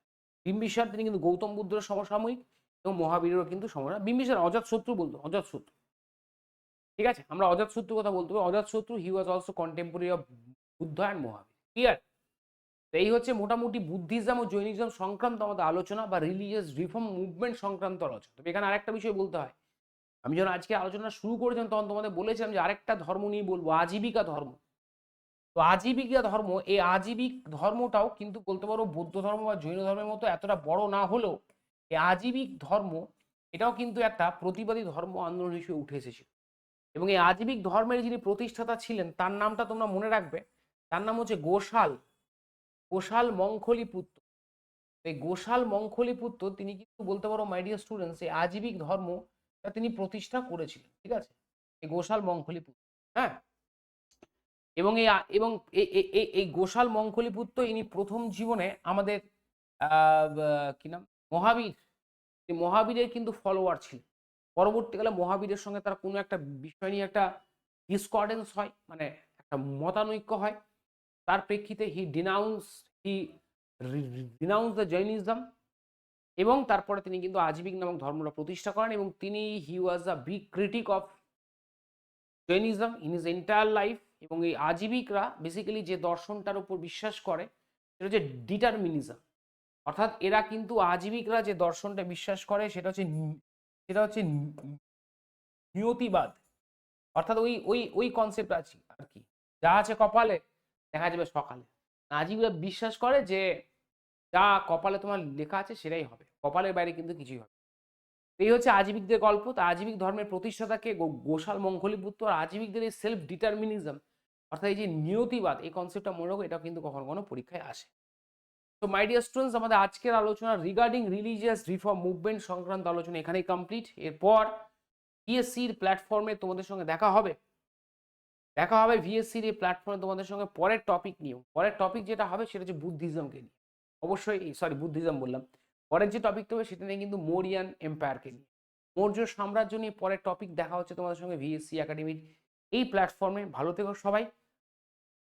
বিম্বিসার তিনি কিন্তু গৌতম বুদ্ধের সমসাময়িক এবং মহাবীরেরও কিন্তু সমসাময়িক। বিম্বিসার অজাতশত্রু বলতো, অজাতশত্রু, ঠিক আছে, আমরা অজাতশত্রুর কথা বলতে পারি। Ajatashatru he was also contemporary of Buddha and Mahavir. Clear? তো এই হচ্ছে মোটামুটি বুদ্ধিজম ও জৈনিজম সংক্রান্ত আমাদের আলোচনা বা রিলিজিয়াস রিফর্ম মুভমেন্ট সংক্রান্ত আলোচনা। তবে এখানে আরেকটা বিষয় বলতে হয়, আমি যখন আজকে আলোচনা শুরু করেছিলাম তখন তোমাদের বলেছিলাম যে আরেকটা ধর্ম নিয়ে বলবো, আজীবিকা ধর্ম। তো আজীবিকা ধর্ম, এই আজীবিক ধর্মটাও কিন্তু বলতে পারো বৌদ্ধ ধর্ম বা জৈন ধর্মের মতো এতটা বড় না হলেও এই আজীবিক ধর্ম এটাও কিন্তু একটা প্রতিবাদী ধর্ম আন্দোলন হিসেবে উঠে এসেছিল। এবং এই আজীবিক ধর্মের যিনি প্রতিষ্ঠাতা ছিলেন তার নামটা তোমরা মনে রাখবে, তার নাম হচ্ছে গোশাল, গোশাল মঙ্খলিপুত্র। এই গোশাল মঙ্খলিপুত্র তিনি কিন্তু বলতে পারো মাই ডিয়ার স্টুডেন্টস এই আজীবিক ধর্ম তিনি প্রতিষ্ঠা করেছিলেন, ঠিক আছে, এই গোশাল মঙ্খলিপুত্র। হ্যাঁ, এবং এই গোশাল মঙ্খলিপুত্র ইনি প্রথম জীবনে আমাদের কি নাম, মহাবীর, এই মহাবীরের কিন্তু ফলোয়ার ছিলেন। পরবর্তীকালে মহাবীরের সঙ্গে তার কোনো একটা বিষয় নিয়ে একটা ডিসকর্ডেন্স হয়, মানে একটা মতানৈক্য হয়, তার প্রেক্ষিতে হি ডিনাউন্স দ্য জৈনিজম, এবং তারপরে তিনি কিন্তু আজীবিক নামক ধর্মটা প্রতিষ্ঠা করেন। এবং তিনি he was a big critic of Jainism in his entire life. এবং এই আজীবিকরা বেসিক্যালি যে দর্শনটার উপর বিশ্বাস করে সেটা হচ্ছে ডিটারমিনিজম, অর্থাৎ এরা কিন্তু আজীবিকরা যে দর্শনটা বিশ্বাস করে সেটা হচ্ছে নিয়তিবাদ, অর্থাৎ ওই ওই ওই কনসেপ্ট আছে আর কি, যা আছে কপালে দেখা যাবে সকালে। আজীবীরা বিশ্বাস করে যে যা কপালে তোমার লেখা আছে সেটাই হবে, কপালের বাইরে কিন্তু কিছুই হবে। এই হচ্ছে আজীবিকদের গল্প। তা আজীবিক ধর্মের প্রতিষ্ঠাতাকে গোশাল মঙ্খলিপুত্র। আর আজীবিকদের এই সেলফ ডিটারমিনিজম অর্থাৎ এই যে নিয়তিবাদ, এই কনসেপ্টটা মনে রাখো, এটাও কিন্তু কখনো কখনো পরীক্ষায় আসে। তো মাই ডিয়ার স্টুডেন্টস, আমাদের আজকের আলোচনা রিগার্ডিং রিলিজিয়াস রিফর্ম মুভমেন্ট সংক্রান্ত আলোচনা এখানেই কমপ্লিট। এরপর ভিএসসির প্ল্যাটফর্মে তোমাদের সঙ্গে দেখা হবে ভিএসসির এই প্ল্যাটফর্মে তোমাদের সঙ্গে পরের টপিক নিয়ে। পরের টপিক যেটা হবে সেটা হচ্ছে বুদ্ধিজমকে নিয়ে, অবশ্যই সরি বুদ্ধিজম বললাম, পরের যে টপিকটা হবে সেটা নিয়ে কিন্তু মৌরিয়ান এম্পায়ারকে নিয়ে, মৌর্য সাম্রাজ্য নিয়ে পরের টপিক দেখা হচ্ছে তোমাদের সঙ্গে ভিএসসি একাডেমির এই প্ল্যাটফর্মে। ভালো থেকো সবাই,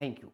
থ্যাংক ইউ।